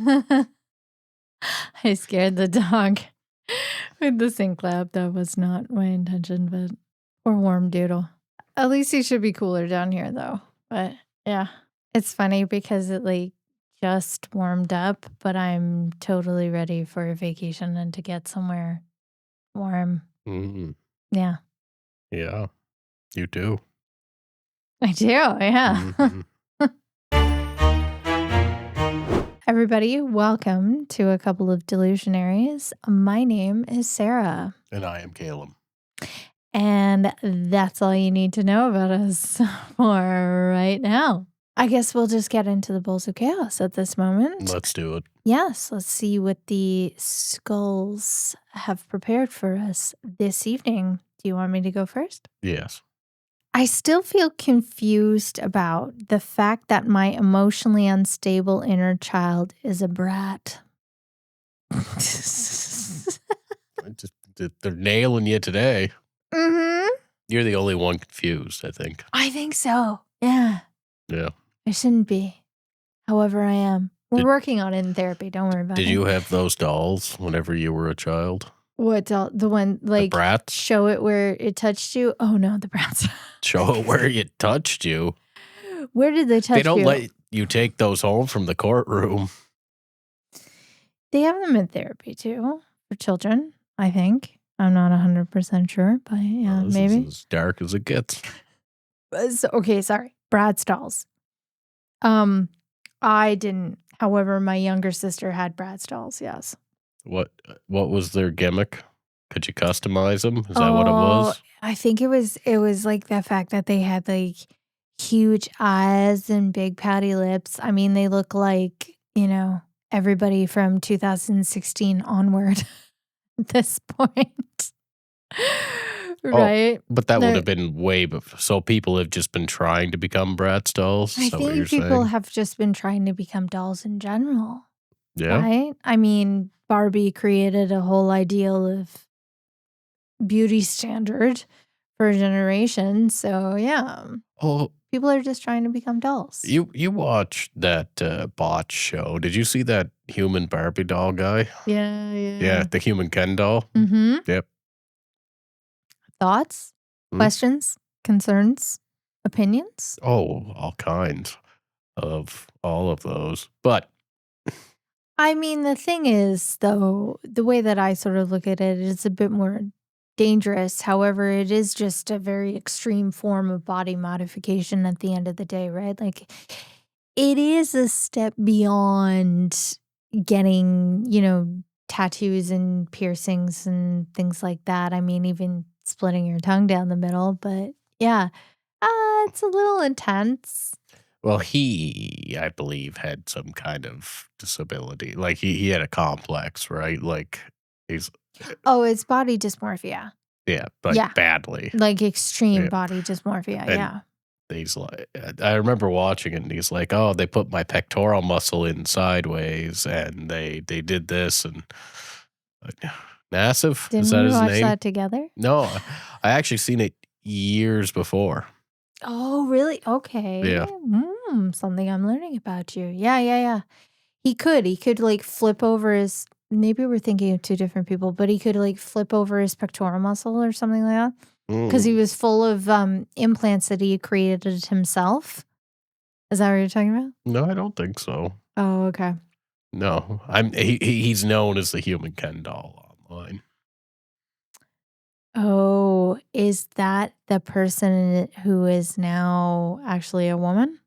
I scared the dog with the sink clap. That was not my intention, but or warm doodle. At least he should be cooler down here though. But yeah, it's funny because it like just warmed up, but I'm totally ready for a vacation and to get somewhere warm. Mm, Yeah, yeah, you do. I do. Yeah. Mhm. Everybody, welcome to a couple of delusionaries. My name is Sarah. And I am Caleb. And that's all you need to know about us for right now. I guess we'll just get into the bowls of chaos at this moment. Let's do it. Yes, let's see what the skulls have prepared for us this evening. Do you want me to go first? Yes. I still feel confused about the fact that my emotionally unstable inner child is a brat. They're nailing you today. Mm-hmm. You're the only one confused, I think. I think so. Yeah. Yeah. I shouldn't be. However, I am. We're working on it in therapy. Don't worry about it. Did you have those dolls whenever you were a child? What doll? The one like The brats? show it where it touched you? Oh no, the brats. Show it where it touched you. Where did they touch you? They don't let you take those home from the courtroom. They have them in therapy too for children, I think. I'm not 100% sure, but yeah, This maybe. is as dark as it gets. Okay, sorry. Bratz dolls. I didn't. However, my younger sister had Bratz dolls, yes. What was their gimmick? Could you customize them? Is that what it was? I think it was like the fact that they had like huge eyes and big pouty lips. I mean, they look like, everybody from 2016 onward at this point. Right? But that would have been way before. So people have just been trying to become Bratz dolls? I think people have just been trying to become dolls in general. Yeah. Right? I mean, Barbie created a whole ideal of beauty standard for a generation. So yeah. Oh, people are just trying to become dolls. You watched that botch show. Did you see that human Barbie doll guy? Yeah. Yeah, the human Ken doll. Mm-hmm. Yep. Thoughts, questions, concerns, opinions? Oh, all kinds of all of those. But I mean, the thing is, though, the way that I sort of look at it is a bit more dangerous. However, it is just a very extreme form of body modification at the end of the day, right? Like, it is a step beyond getting, tattoos and piercings and things like that. I mean, even splitting your tongue down the middle. But yeah, it's a little intense. Well, he, I believe, had some kind of disability. Like he had a complex, right? Like he's it's body dysmorphia. Yeah, like badly. Like extreme body dysmorphia, and he's like, I remember watching it and he's like, oh, they put my pectoral muscle in sideways and they did this and Nassif? Didn't Is that we his watch name? that together? No, I actually seen it years before. Oh, really? Okay. Yeah. Something I'm learning about you. Yeah. He could like flip over his, maybe we're thinking of two different people, but he could like flip over his pectoral muscle or something like that. Because he was full of implants that he had created himself. Is that what you're talking about? No, I don't think so. Oh, okay. No, he's known as the human Ken doll online. Oh, is that the person who is now actually a woman?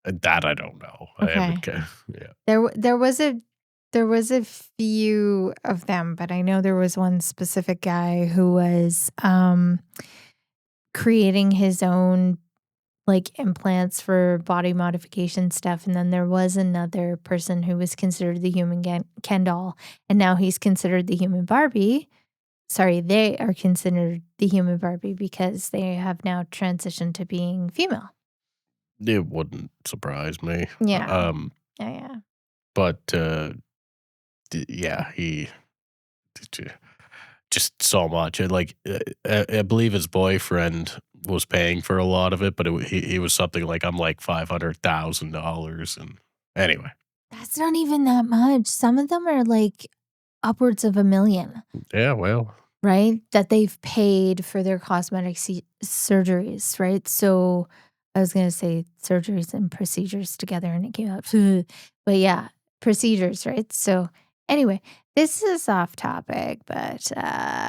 That I don't know. Okay. Yeah. There was a few of them, but I know there was one specific guy who was creating his own like implants for body modification stuff, and then there was another person who was considered the human Ken doll, and now he's considered the human Barbie. Sorry, they are considered the human Barbie because they have now transitioned to being female. It wouldn't surprise me. Yeah. Yeah. But yeah, he just so much. Like I believe his boyfriend was paying for a lot of it, but he was something like I'm like $500,000, and anyway. That's not even that much. Some of them are, like, upwards of 1,000,000, Yeah, well, right? That they've paid for their cosmetic surgeries, right? So, I was gonna say surgeries and procedures together, and it came out, but yeah, procedures, right? So, anyway, this is off topic, but,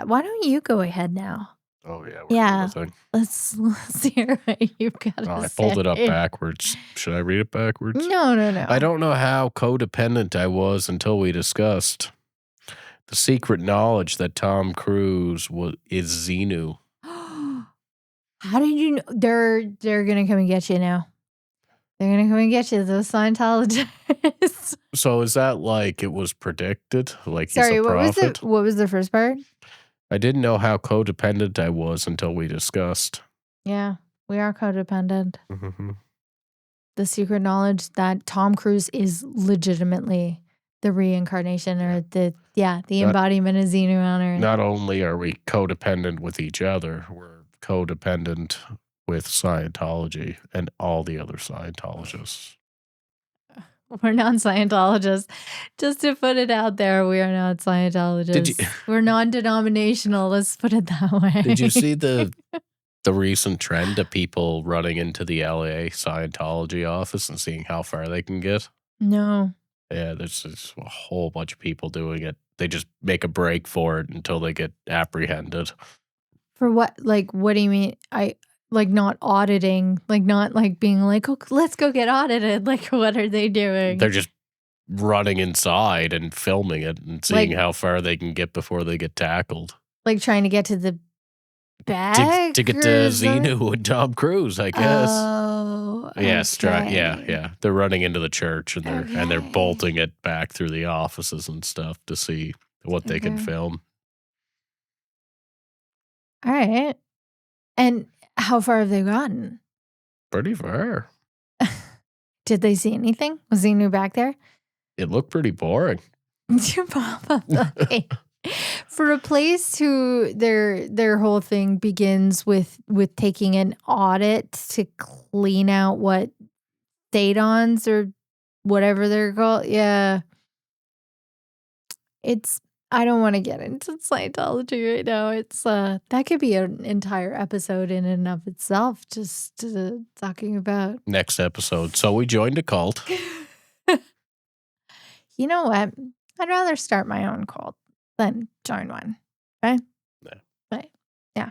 why don't you go ahead now? oh, yeah, where's the other Yeah, thing? let's hear what you've Oh, gotta I pulled say. it up backwards. Should I read it backwards? No, no, I no. don't know how codependent I was until we discussed the secret knowledge that Tom Cruise is Xenu. How did you know they're gonna come and get you now. They're gonna come and get you, those Scientologists. So is that like it was predicted? Like he's a Sorry, prophet? what was the first part? I didn't know how codependent I was until we discussed. Yeah, we are codependent. Mhm. The secret knowledge that Tom Cruise is legitimately the reincarnation Yeah. or the Not embodiment of Xenu on Earth. not only are we codependent with each other, we're codependent with Scientology and all the other Scientologists. We're not Scientologists. Just to put it out there, we are not Did you Scientologists. We're non-denominational, let's put it that did you way. see the recent trend of people running into the LA Scientology office and seeing how far they can get? No. Yeah, there's just a whole bunch of people doing it. They just make a break for it until they get apprehended. For what? Like, what do you mean? Like, not auditing, like, not, like, being like, "Oh, let's go get audited." Like, what are they They're doing? just running inside and filming it and seeing Like how far they can get before they get tackled. trying to get to the To back get to or something? Xenu and Tom Cruise, I guess. Oh, Yes, yeah, okay. yeah. They're running into the church and they're Okay. bolting it back through the offices and stuff to see what they can Okay. film. Alright. And how far have they gotten? Pretty far. Did they see anything? Was Xenu back there? It looked pretty boring. Probably. For a place who their whole thing begins with taking an audit to clean out what Thetons or whatever they're called. Yeah. It's I don't wanna get into Scientology right now. It's, that could be an entire episode in and of itself, just, talking about Next episode. So we joined a cult. You know what? I'd rather start my own cult than join one, okay? Yeah. But, yeah,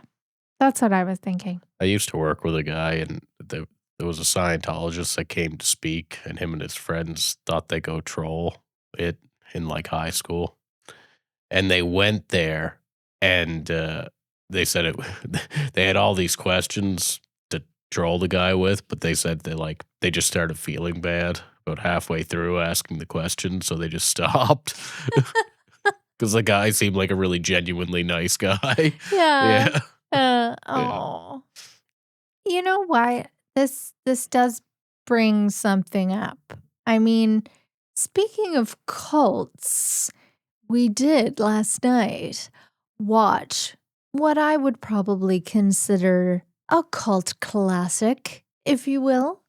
that's what I was thinking. I used to work with a guy, and there was a Scientologist that came to speak, and him and his friends thought they go troll it in like high school. And they went there, and they said it. They had all these questions to troll the guy with, but they said they just started feeling bad about halfway through asking the questions, so they just stopped because the guy seemed like a really genuinely nice guy. Yeah. Yeah, yeah. Oh. You know what? This does bring something up. I mean, speaking of cults, we did last night watch what I would probably consider a cult classic, if you will.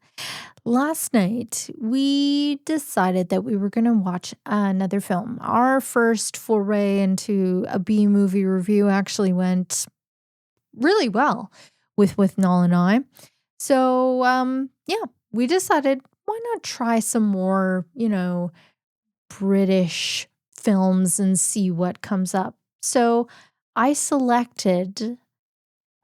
Last night, we decided that we were going to watch another film. Our first foray into a B movie review actually went really well with Noel and I. So, yeah, we decided why not try some more, British films and see what comes up. So, I selected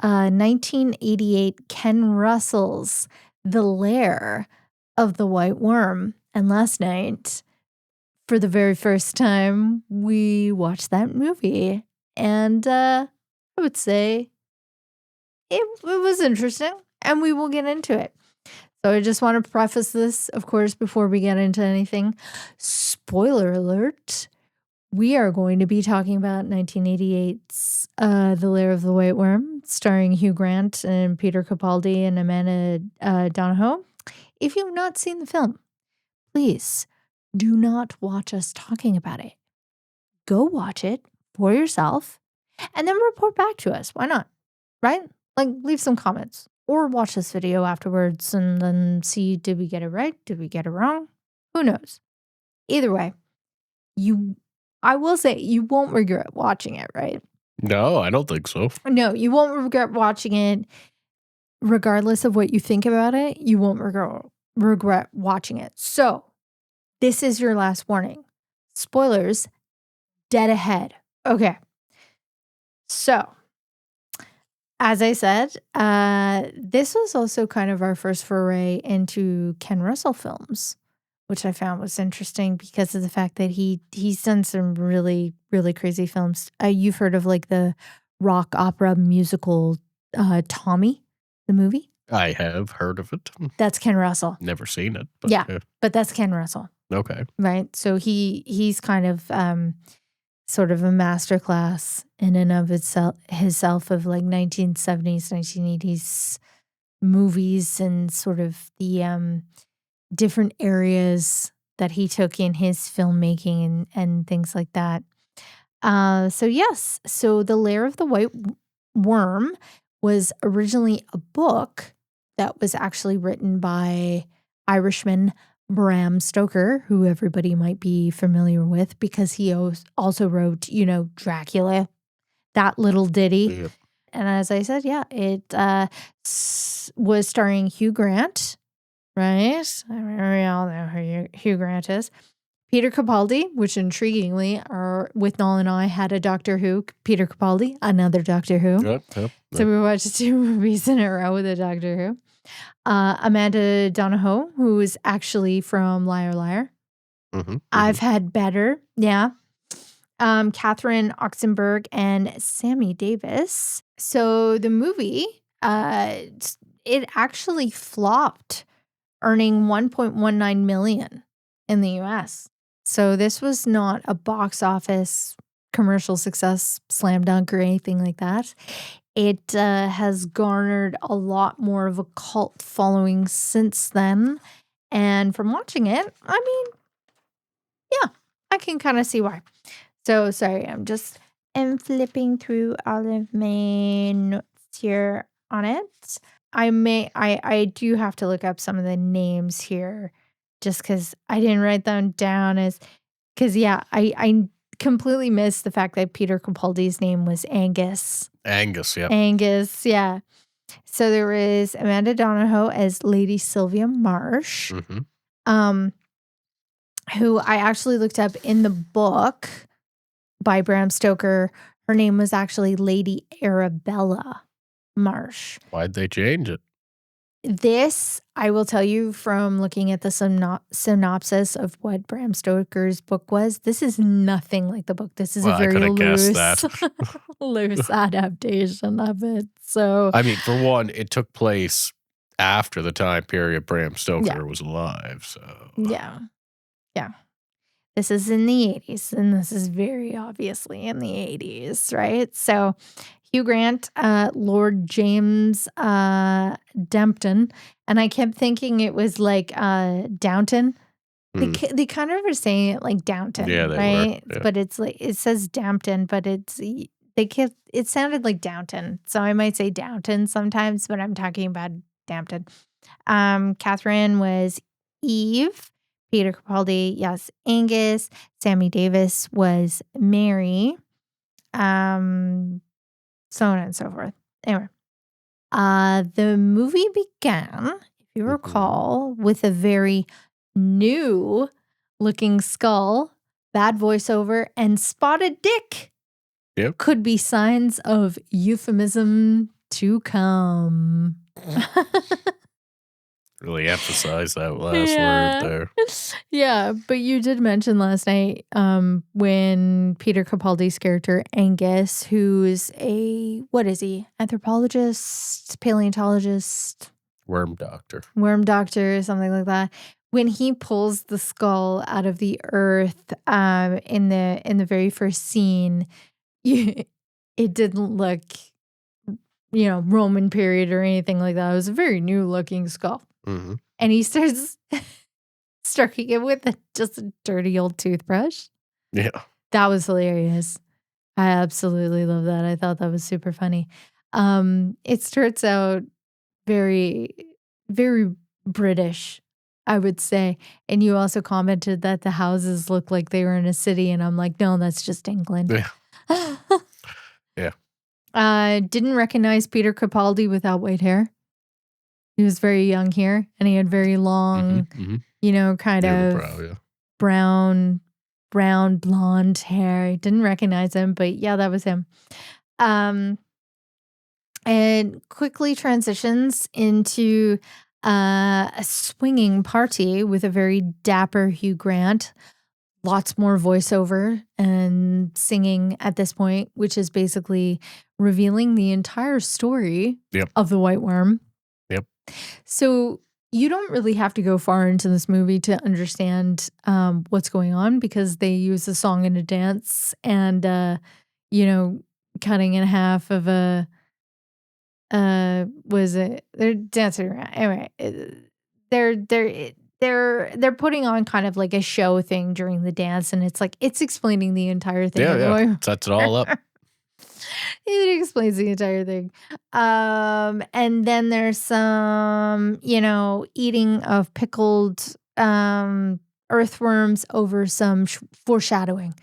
1988 Ken Russell's The Lair of the White Worm. And last night, for the very first time, we watched that movie. And I would say it was interesting, and we will get into it. So I just want to preface this, of course, before we get into anything. Spoiler alert. We are going to be talking about 1988's The Lair of the White Worm, starring Hugh Grant and Peter Capaldi and Amanda Donahoe. If you've not seen the film, please do not watch us talking about it. Go watch it for yourself and then report back to us. Why not? Right? Like, leave some comments or watch this video afterwards and then see, did we get it right? Did we get it wrong? Who knows? either way, I will say you won't regret watching it, right? No, I don't think so. No, you won't regret watching it regardless of what you think about it, you won't regret watching it. So, this is your last warning. Spoilers dead ahead. Okay. So, as I said, this was also kind of our first foray into Ken Russell films, which I found was interesting because of the fact that he's done some really, really crazy films. You've heard of like the rock opera musical Tommy, the movie? I have heard of it. That's Ken Russell. Never seen it, but Yeah, but that's Ken Russell, okay. right? So he's kind of sort of a masterclass in and of itself himself of like 1970s, 1980s movies and sort of the different areas that he took in his filmmaking and things like that. So yes, so The Lair of the White Worm was originally a book that was actually written by Irishman Bram Stoker, who everybody might be familiar with because he also wrote, Dracula, that little ditty. Yep. And as I said, yeah, it was starring Hugh Grant, right? We all know who Hugh Grant is. Peter Capaldi, which intriguingly, with Noel and I had a Doctor Who. Peter Capaldi, another Doctor Who. Yep. So we watched 2 movies in a row with a Doctor Who. Amanda Donohoe, who is actually from Liar Liar. I've had better, yeah. Catherine Oxenberg and Sammy Davis. So the movie, it actually flopped, earning $1.19 million in the US. So this was not a box office commercial success, slam dunk, or anything like that. It has garnered a lot more of a cult following since then. And from watching it, I mean, yeah, I can kind of see why. So sorry, I'm flipping through all of my notes here on it. I do have to look up some of the names here just because I didn't write them down because yeah, I completely missed the fact that Peter Capaldi's name was Angus. Angus, yep. Angus, yeah. So there was Amanda Donohoe as Lady Sylvia Marsh, who I actually looked up in the book by Bram Stoker. Her name was actually Lady Arabella Marsh. Why'd they change it? This, I will tell you from looking at the synopsis of what Bram Stoker's book was, this is nothing like the book. This is a very loose adaptation of it. So, I mean, for one, it took place after the time period Bram Stoker was alive. So, yeah. This is in the 80s, and this is very obviously in the 80s, right? So, Hugh Grant, Lord James Dempton, and I kept thinking it was like Downton. They kind of are saying it like Downton, yeah, they right? were. Yeah. But it's like it says Dampton, but it sounded like Downton, so I might say Downton sometimes, but I'm talking about Dampton. Catherine was Eve. Peter Capaldi, yes, Angus. Sammy Davis was Mary. So on and so forth. Anyway, the movie began, if you recall, with a very new looking skull, bad voiceover, and spotted dick. Yep. Could be signs of euphemism to come. Really emphasize that last word there. Yeah, but you did mention last night when Peter Capaldi's character Angus, who's what is he? Anthropologist, paleontologist, worm doctor, something like that. When he pulls the skull out of the earth in the very first scene, it didn't look, Roman period or anything like that. It was a very new looking skull. And he starts stroking it with just a dirty old toothbrush. Yeah. That was hilarious. I absolutely love that. I thought that was super funny. It starts out very, very British, I would say. And you also commented that the houses look like they were in a city, and I'm like, "No, that's just England." Yeah. Yeah. Didn't recognize Peter Capaldi without white hair. He was very young here, and he had very Mhm, long, mhm. kind Unibrow, of yeah. brown blonde hair. Didn't recognize him, but yeah, that was him. Um, and quickly transitions into a swinging party with a very dapper Hugh Grant. Lots more voiceover and singing at this point, which is basically revealing the entire story Yep, of the White Worm. yep. So you don't really have to go far into this movie to understand what's going on, because they use a song and a dance and, you know, cutting in half of a, was it? They're dancing around. Anyway, they're putting on kind of like a show thing during the dance, and it's like it's explaining the entire thing Yeah, of the yeah. White Sets it all up. It explains the entire thing. And then there's some, eating of pickled earthworms over some foreshadowing.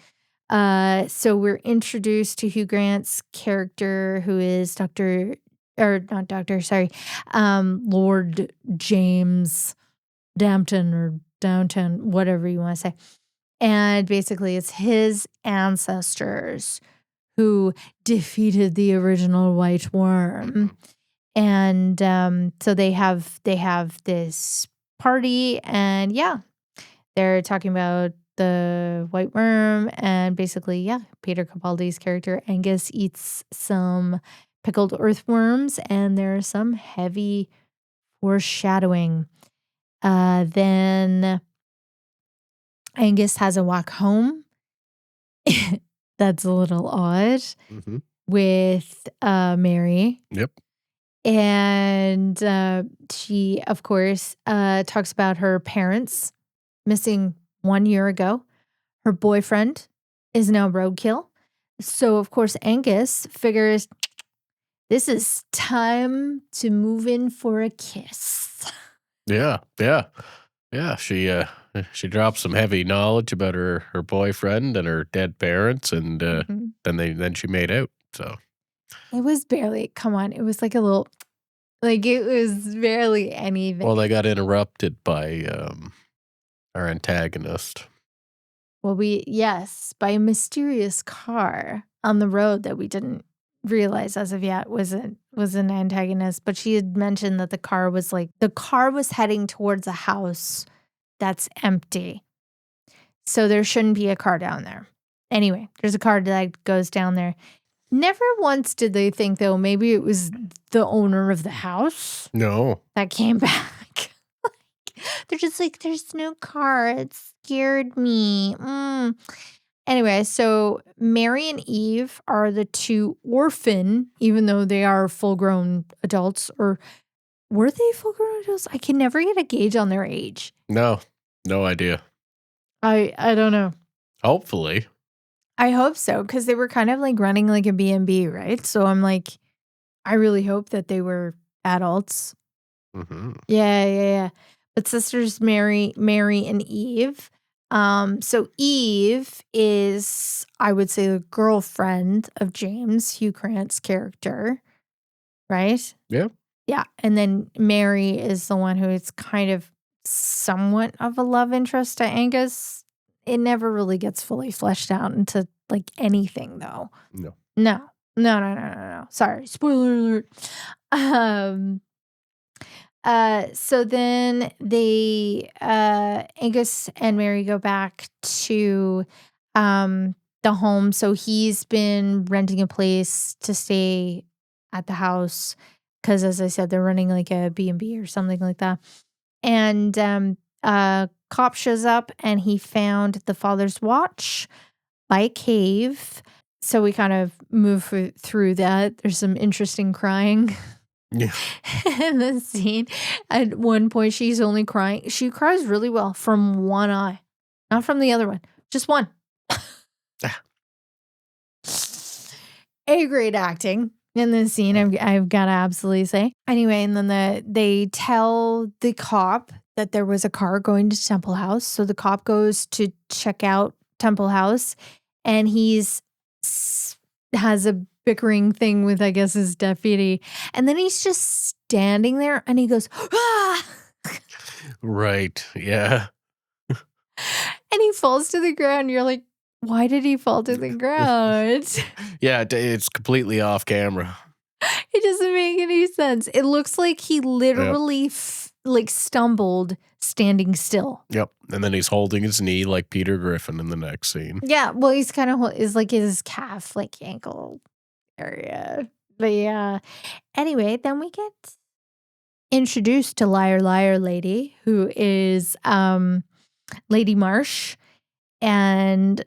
So we're introduced to Hugh Grant's character, who is or not Doctor, sorry, Lord James Dampton or Downton, whatever you want to say. And basically, it's his ancestors who defeated the original White Worm. Mhm. And, so they have this party, and yeah, they're talking about the White Worm, and basically, yeah, Peter Capaldi's character Angus eats some pickled earthworms, and there's some heavy foreshadowing. Then Angus has a walk home. That's a little odd, Mhm. with, Mary. Yep. And, she, of course, talks about her parents missing 1 year ago. Her boyfriend is now roadkill. So, of course, Angus figures this is time to move in for a kiss. Yeah, yeah. Yeah, she dropped some heavy knowledge about her boyfriend and her dead parents, and, Mhm. then she made out, so It was barely, come on, it was like a little, like, it was barely anything. well, they got interrupted by, our antagonist. Well, yes, by a mysterious car on the road that we didn't realize as of yet was an antagonist, but she had mentioned that the car was heading towards a house that's empty. So there shouldn't be a car down there. Anyway, there's a car that goes down there. Never once did they think, though, maybe it was the owner of the house No. that came back. They're just like, "There's no car. It scared me." Anyway, so Mary and Eve are the two orphan, even though they are full-grown adults, or were they full-grown adults? I can never get a gauge on their age. No. No idea. I don't know. Hopefully. I hope so, because they were kind of like running like a B&B, right? So I'm like, I really hope that they were adults. Mhm. Yeah, yeah, yeah. But sisters Mary and Eve. So Eve is, I would say, the girlfriend of James, Hugh Grant's character, right? Yeah. Yeah. And then Mary is the one who is kind of somewhat of a love interest to Angus. It never really gets fully fleshed out into like anything, though. No. No. No, no, no, no, no. Sorry. Spoiler alert. Um so then Angus and Mary go back to the home. So he's been renting a place to stay at the house because, as I said, they're running like a B&B or something like that. And cop shows up, and he found the father's watch by a cave. So we kind of move through that. There's some interesting crying Yeah. in the scene. At one point, she's only crying. She cries really well from one eye, not from the other one, just one. Ah. A great acting in this scene, I've got to absolutely say. Anyway, and then they tell the cop that there was a car going to Temple House, so the cop goes to check out Temple House, and s has a bickering thing with, I guess, his deputy, and then he's just standing there, and he goes, "Ah!" Right, yeah. And he falls to the ground, you're like, "Why did he fall to the ground?" Yeah, it's completely off camera. It doesn't make any sense. It looks like he Yep, literally like, stumbled standing still. yep, and then he's holding his knee like Peter Griffin in the next scene. Yeah, well, he's kinda is, like, his calf, like, ankle area. But, yeah. Anyway, then we get introduced to Liar Liar Lady, who is, Lady Marsh, and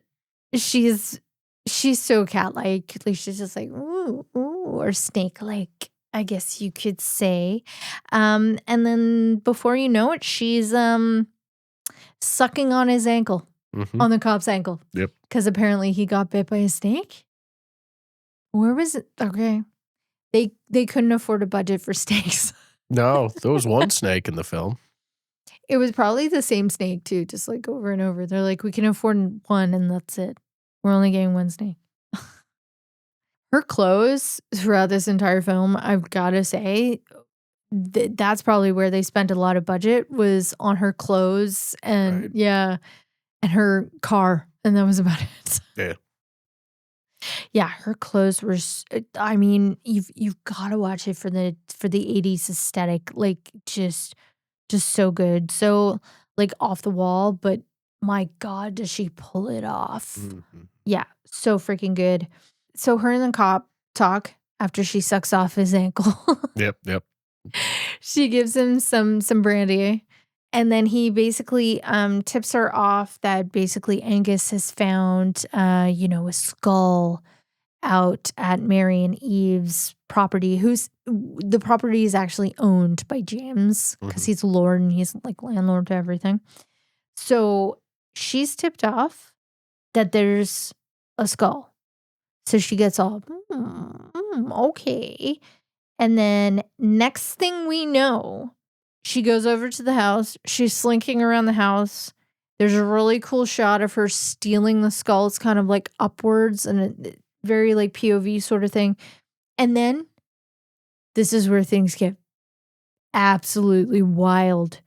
she's she's so cat-like she's just like, "Ooh, ooh," or snake-like, I guess you could say. And then before you know it, she's, sucking on his ankle, Mhm, on the cop's ankle, yep. because apparently he got bit by a snake? Where was it? Okay. They couldn't afford a budget for snakes. No, there was one snake in the film. It was probably the same snake too, just, like, over and over. They're like, "We can afford 1 and that's it. We're only getting 1 snake." Her clothes throughout this entire film, I've gotta say, that's probably where they spent a lot of budget was on her clothes and Right, yeah, and her car, and that was about it. yeah. Yeah, her clothes were I mean, you've gotta watch it for the '80s aesthetic, like, just so good. So, like, off the wall, but my god, does she pull it off. Mhm. Yeah, so freaking good. So her and the cop talk after she sucks off his ankle. Yep, yep. She gives him some brandy, and then he basically, tips her off that basically Angus has found, a skull out at Mary and Eve's property, the property is actually owned by James because Mhm. he's a lord and he's, like, landlord to everything. So, she's tipped off that there's a skull. So she gets all, okay." And then next thing we know, she goes over to the house, she's slinking around the house. There's a really cool shot of her stealing the skull, it's kind of, like, upwards and very, like, POV sort of thing. And then this is where things get absolutely wild.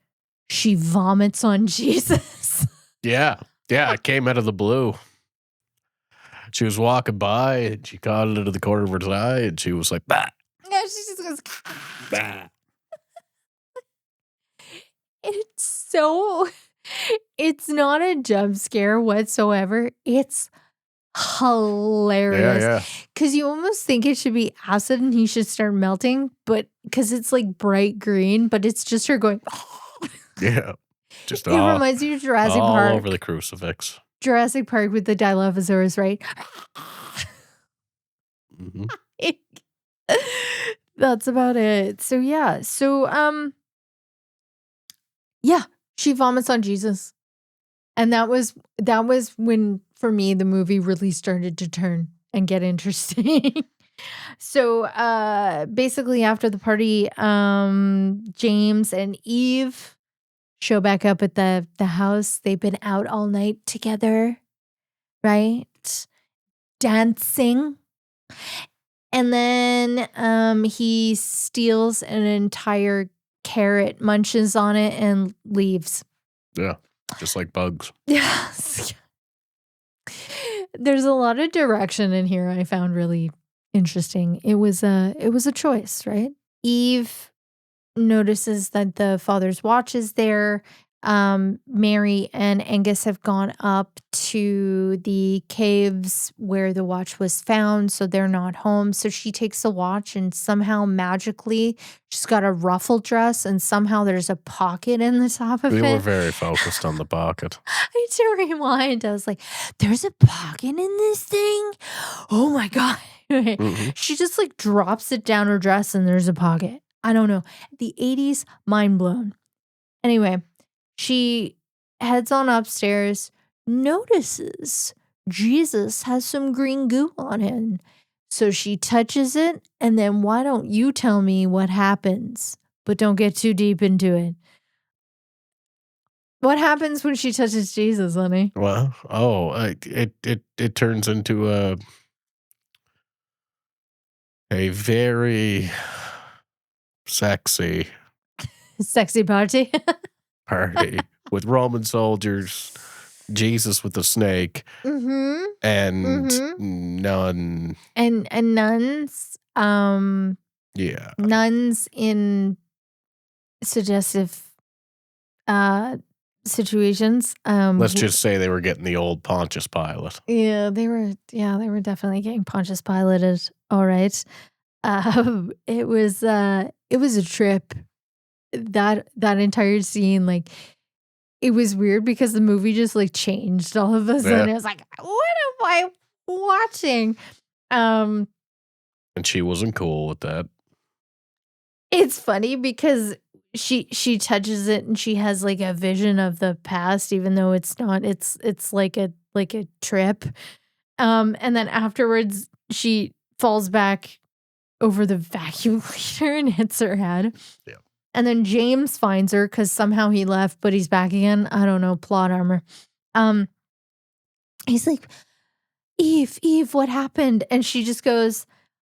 She vomits on Jesus. Yeah, yeah, it came out of the blue. She was walking by, and she caught it into the corner of her eye, and she was like, "Bah, Yeah, she just goes, bah." it's so it's not a jump scare whatsoever. It's Yeah, hilarious yeah, because you almost think it should be acid and he should start melting, but because it's, like, bright green, but it's just her going, yeah. Just It reminds me of Jurassic all over the Park. crucifix. Jurassic Park with the Dilophosaurus, right? Mhm. That's about it. So, yeah. So, yeah, she vomits on Jesus. And that was when, for me, the movie really started to turn and get interesting. So, basically after the party, James and Eve show back up at the house. They've been out all night together, right? Dancing. And then, he steals an entire carrot, munches on it, and leaves. Yeah, just like bugs. Yes. There's a lot of direction in here I found really interesting. It was a choice, right? Eve notices that the father's watch is there. Mary and Angus have gone up to the caves where the watch was found, so they're not home. So she takes the watch, and somehow magically she's got a ruffle dress, and somehow there's a pocket in the top of We were it. very focused on the pocket. I had to rewind. I was like, "There's a pocket in this thing? Oh my god." Mhm. She just, like, drops it down her dress and there's a pocket. I don't know. The '80s, mind blown. Anyway, she heads on upstairs, notices Jesus has some green goo on him. So she touches it, and then why don't you tell me what happens? But don't get too deep into it. What happens when she touches Jesus, honey? Well, it turns into a very sexy Sexy party. party with Roman soldiers, Jesus with a snake, Mhm. and Mhm. none. And nuns, Yeah, nuns in suggestive, uh, situations, let's just say they were getting the old Pontius Pilate. they were definitely getting Pontius Pilated, alright. It was a trip. That entire scene, like, it was weird because the movie just, like, changed all of a Yeah, sudden. It was like, "What am I watching?" Um, and she wasn't cool with that. it's funny because she touches it and she has, like, a vision of the past even though it's not it's like a trip. And then afterwards, she falls back over the vacuum cleaner and hits her head. Yeah. And then James finds her because somehow he left, but he's back again. I don't know, plot armor. Um, he's like, Eve, Eve, what happened? And she just goes,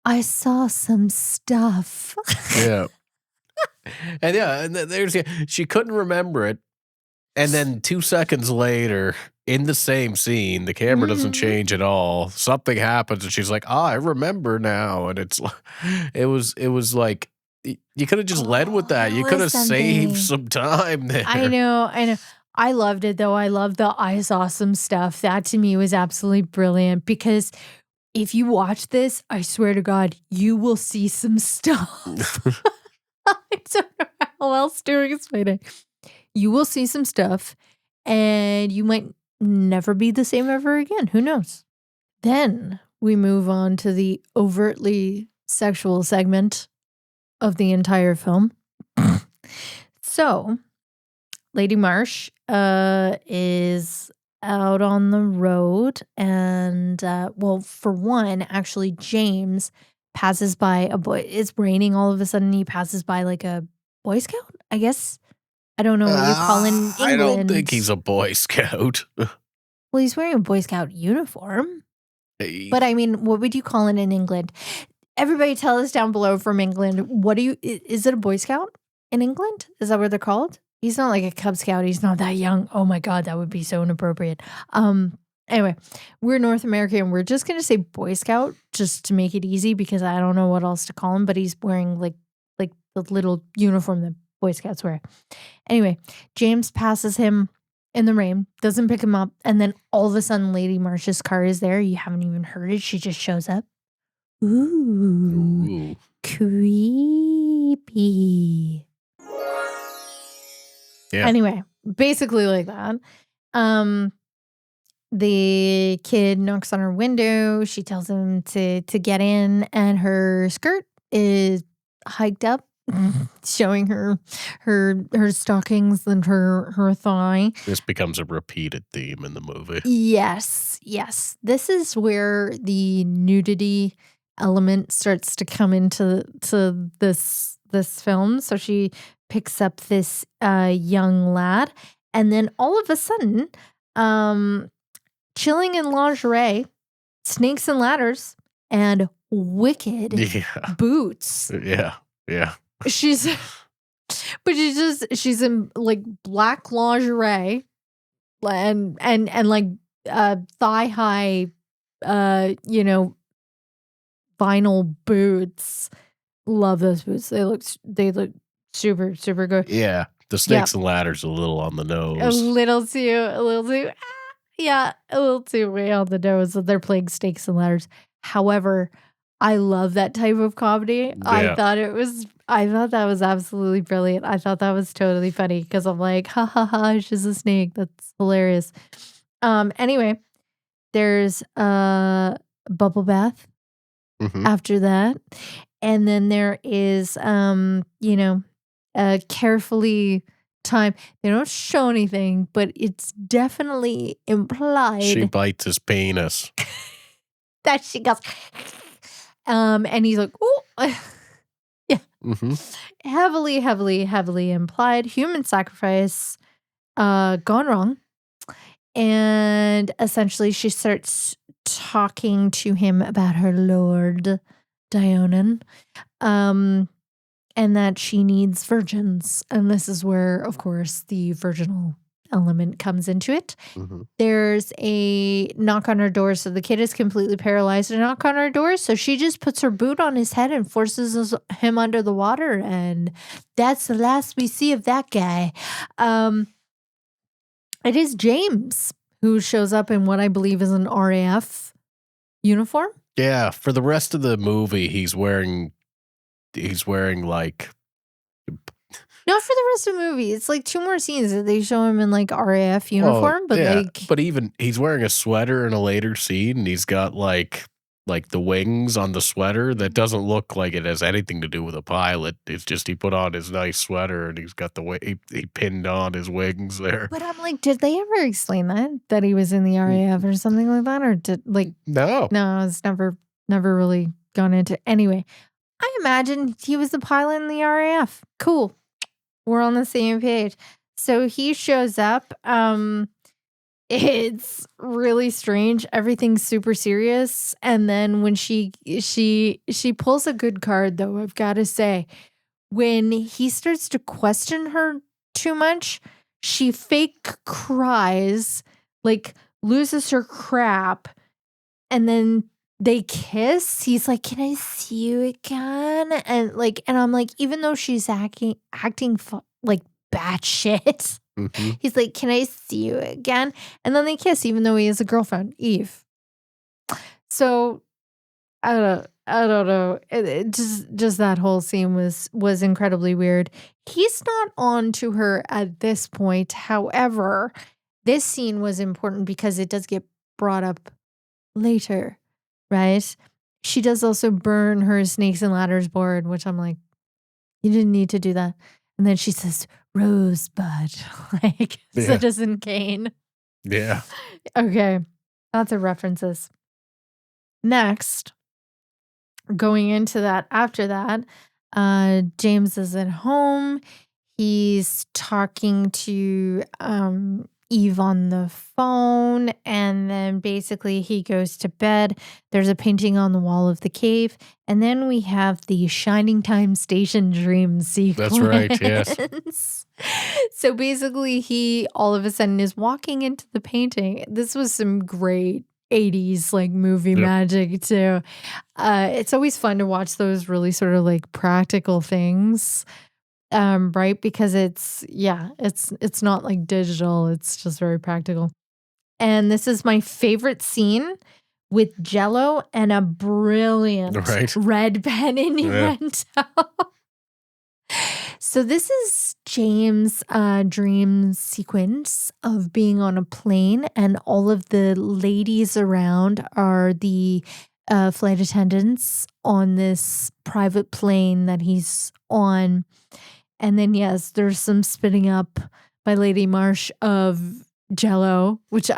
I saw some stuff. Yeah. And yeah, and there's she couldn't remember it. And then 2 seconds later, in the same scene, the camera doesn't Mhm. change at all. Something happens and she's like, "Ah, I remember now." And it's it was like you could have just led with Oh, that. there You could was have saved something. some time I there. know, I know. I loved it though. I love the I saw some stuff. That to me was absolutely brilliant because if you watch this, I swear to God, you will see some stuff. I don't know how else to explain it. You will see some stuff and you might never be the same ever again. Who knows? Then we move on to the overtly sexual segment of the entire film. So, Lady Marsh is out on the road and well, for one, actually James passes by a boy. It's raining all of a sudden. He passes by like a Boy Scout, I guess. I don't know what you call in I don't think he's England. a Boy Scout. Well, he's wearing a Boy Scout uniform. He- But I mean, what would you call it in England? Everybody tell us down below from England. What do you is it a Boy Scout in England? Is that what they're called? He's not like a Cub Scout. He's not that young. Oh my god, that would be so inappropriate. Anyway, we're North American. We're just gonna say Boy Scout just to make it easy because I don't know what else to call him, but he's wearing like the little uniform that Boy Scouts wear. Anyway, James passes him in the rain, doesn't pick him up, and then all of a sudden Lady Marsh's car is there. You haven't even heard it. She just shows up. Ooh, Ooh. creepy. Yeah. Anyway, basically like that. Um, the kid knocks on her window. She tells him to get in, and her skirt is hiked up, showing her stockings and her thigh. This becomes a repeated theme in the movie. Yes, yes. This is where the nudity element starts to come into this film. So she picks up this young lad, and then all of a sudden, um, chilling in lingerie, snakes and ladders, and wicked Yeah. boots. Yeah. Yeah. She's but she's in like black lingerie and like thigh high you know vinyl boots. Love those boots. They look super super good. Yeah. The Yeah, snakes and ladders a little on the a nose. little too yeah, a little too way on the nose that they're playing snakes and ladders. However, I love that type of comedy. Yeah. I thought that was absolutely brilliant. I thought that was totally funny because I'm like, ha ha ha, she's a snake. That's hilarious. Anyway, there's a bubble bath Mhm. after that. And then there is a carefully time. They don't show anything, but it's definitely She implied bites his penis. that she goes and he's like, "Oh." Yeah. Mhm. Heavily, heavily, heavily implied human sacrifice. gone wrong. And essentially, she starts talking to him about her lord, Dionan, um, and that she needs virgins. And this is where, of course, the virginal element comes into it. Mhm. There's a knock on her door, so the kid is completely paralyzed. A knock on her door, so she just puts her boot on his head and forces him under the water, and that's the last we see of that guy. Um, it is James who shows up in what I believe is an RAF uniform. Yeah, for the rest of the movie, he's wearing, like Not for the rest of the movie. It's like 2 more scenes that they show him in, like, RAF well, uniform, but, yeah, like but even he's wearing a sweater in a later scene, and he's got, like, the wings on the sweater that doesn't look like it has anything to do with a pilot. It's just he put on his nice sweater, and he's got the way he pinned on his wings there. but I'm like, did they ever explain that? That he was in the Mm, RAF or something like that? Or did like, no. no, it's never really gone into anyway, I imagine he was the pilot in the RAF. Cool. We're on the same page. So he shows up, it's really strange. Everything's super serious, and then when she pulls a good card though, I've gotta say. When he starts to question her too much, she fake cries, like, loses her crap, and then they kiss. He's like, "Can I see you again?" And I'm like, even though she's acting like batshit, Mhm. he's like, "Can I see you again?" And then they kiss, even though he has a girlfriend, Eve. So I don't know. It just that whole scene was incredibly weird. He's not on to her at this point. However, this scene was important because it does get brought up later, right? She does also burn her snakes and ladders board, which I'm like, you didn't need to do that. And then she says, Rosebud, like Yeah. Citizen Kane. Yeah. Okay, lots of references. Next, going into that after that, James is at home. He's talking to Eve on the phone, and then basically he goes to bed. There's a painting on the wall of the cave, and then we have the Shining Time Station dream That's right, yes. sequence. So basically, he all of a sudden is walking into the painting. This was some great 80s like movie Yep. magic too. It's always fun to watch those really sort of like practical things, right? Because it's not like digital, it's just very practical. And this is my favorite scene with Jello and a brilliant Right. red pen Yeah. innuendo. So this is James' dream sequence of being on a plane, and all of the ladies around are the flight attendants on this private plane that he's on. And then, yes, there's some spitting up by Lady Marsh of Jello, which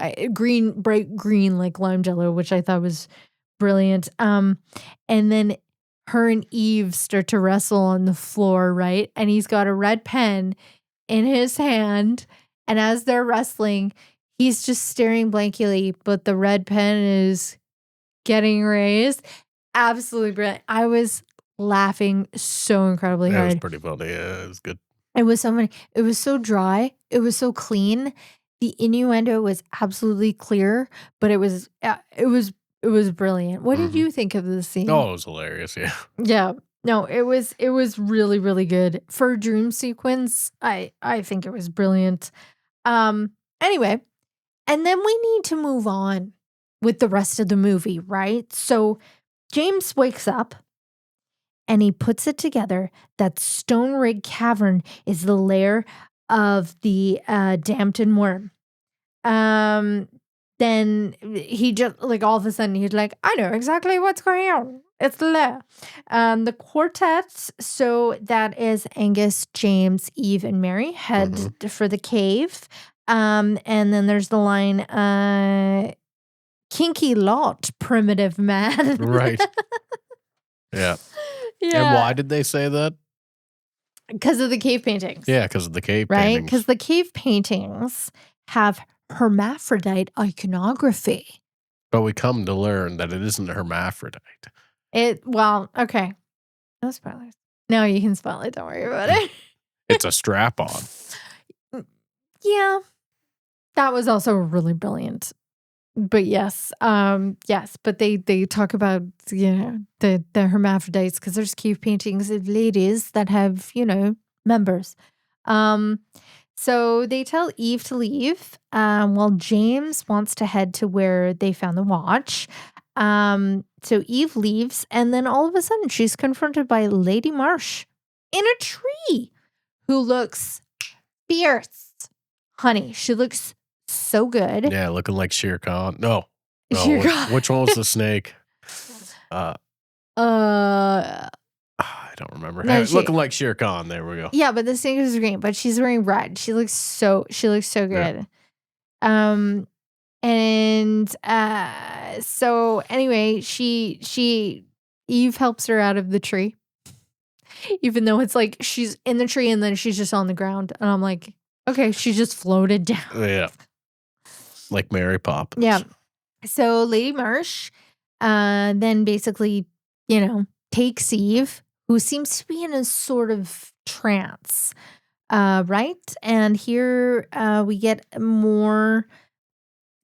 bright green like lime Jello, which I thought was brilliant. And then her and Eve start to wrestle on the floor, right? And he's got a red pen in his hand, and as they're wrestling, he's just staring blankly, but the red pen is getting raised. Absolutely brilliant. I was laughing so incredibly That was hard. pretty funny, yeah, it was good. It was so funny. It was so dry. It was so clean. The innuendo was absolutely clear, but it was brilliant. What did Mhm. you think of the scene? Oh, it was hilarious, yeah. Yeah. No, it was really, really good. For a dream sequence, I think it was brilliant. Um, anyway, and then we need to move on with the rest of the movie, right? So James wakes up and he puts it together that Stone Rig Cavern is the lair of the Dampton worm. Um, then he just like all of a sudden he's like, I know exactly what's going on. It's the lair. The quartet, so that is Angus, James, Eve, and Mary head Mhm. for the cave. And then there's the line, kinky lot, primitive man. Right. Yeah. And Yeah. why did they say that? Because of the cave paintings. Yeah, because of the cave Right? paintings. Because the cave paintings have hermaphrodite iconography. But we come to learn that it isn't hermaphrodite. Well, okay. No spoilers. No, you can spoil it. Don't worry about it. It's a strap-on. Yeah. That was also really brilliant. But yes, but they talk about, the hermaphrodites because there's cave paintings of ladies that have, members. Um, so they tell Eve to leave, while James wants to head to where they found the watch. So Eve leaves, and then all of a sudden she's confronted by Lady Marsh in a tree, who looks fierce. Honey, she looks so good. Yeah, looking like Shere Khan. No. Shere Khan. Which one was the snake? I don't remember. No, Looking like Shere Khan. There we go. Yeah, but the snake is green, but she's wearing red. She looks so good. Yeah. So anyway, Eve helps her out of the tree. Even though it's like she's in the tree and then she's just on the ground. And I'm like, okay, she just floated down. Yeah. Like Mary Poppins. Yeah. So Lady Marsh then basically, takes Eve, who seems to be in a sort of trance, right? And here we get more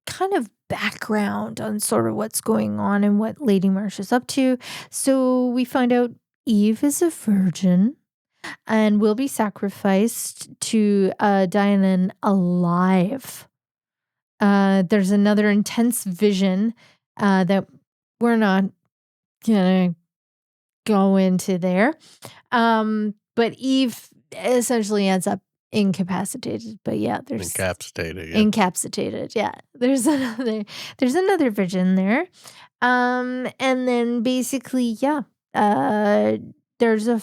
kind of background on sort of what's going on and what Lady Marsh is up to. So we find out Eve is a virgin and will be sacrificed to Diana alive. There's another intense vision that we're not gonna go into there. But Eve essentially ends up incapacitated. But yeah, there's incapacitated. Yeah, there's another vision there. And then basically, there's a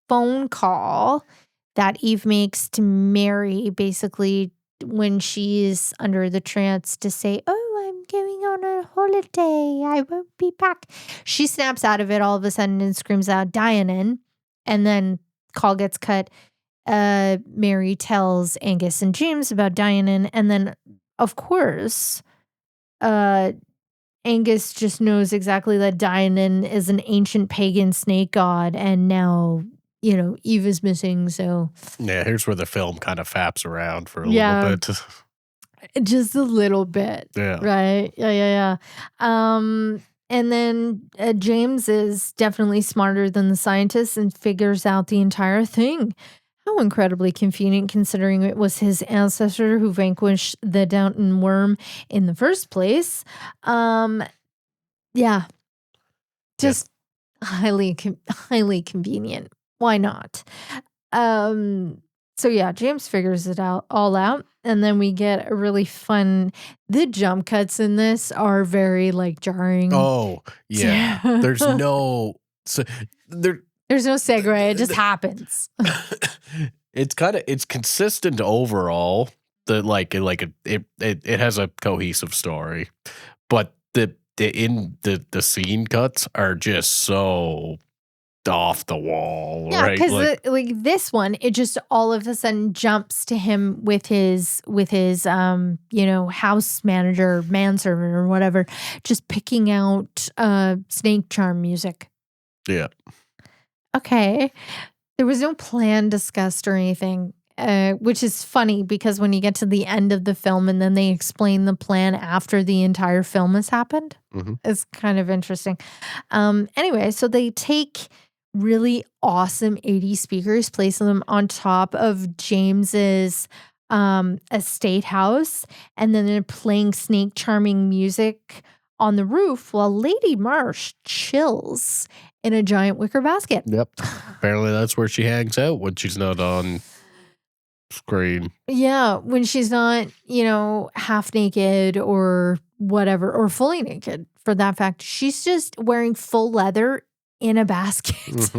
phone call that Eve makes to Mary, basically when she's under the trance, to say, "Oh, I'm going on a holiday. I won't be back." She snaps out of it all of a sudden and screams out, "Diana!" And then call gets cut. Mary tells Angus and James about Diana, and then, of course, Angus just knows exactly that Diana is an ancient pagan snake god, and now, Eve is missing, so... Yeah, here's where the film kind of faps around for a little bit. Just a little bit. Yeah. Right? Yeah. And then James is definitely smarter than the scientists and figures out the entire thing. How incredibly convenient, considering it was his ancestor who vanquished the Downton worm in the first place. Just highly convenient. Why not? So yeah, James figures it all out, and then we get a really fun. The jump cuts in this are very jarring. Oh yeah, there's no segue. It just happens. It's consistent overall. It has a cohesive story, but the scene cuts are just so off the wall. Yeah, right? because this one, it just all of a sudden jumps to him with his house manager, manservant or whatever, just picking out snake charm music. Yeah. Okay. There was no plan discussed or anything, which is funny because when you get to the end of the film and then they explain the plan after the entire film has happened, it's kind of interesting. Anyway, so they take really awesome 80 speakers, place them on top of James's estate house, and then they're playing snake charming music on the roof while Lady Marsh chills in a giant wicker basket. Yep. Apparently that's where she hangs out when she's not on screen. Yeah, when she's not, half naked or whatever, or fully naked for that fact. She's just wearing full leather in a basket.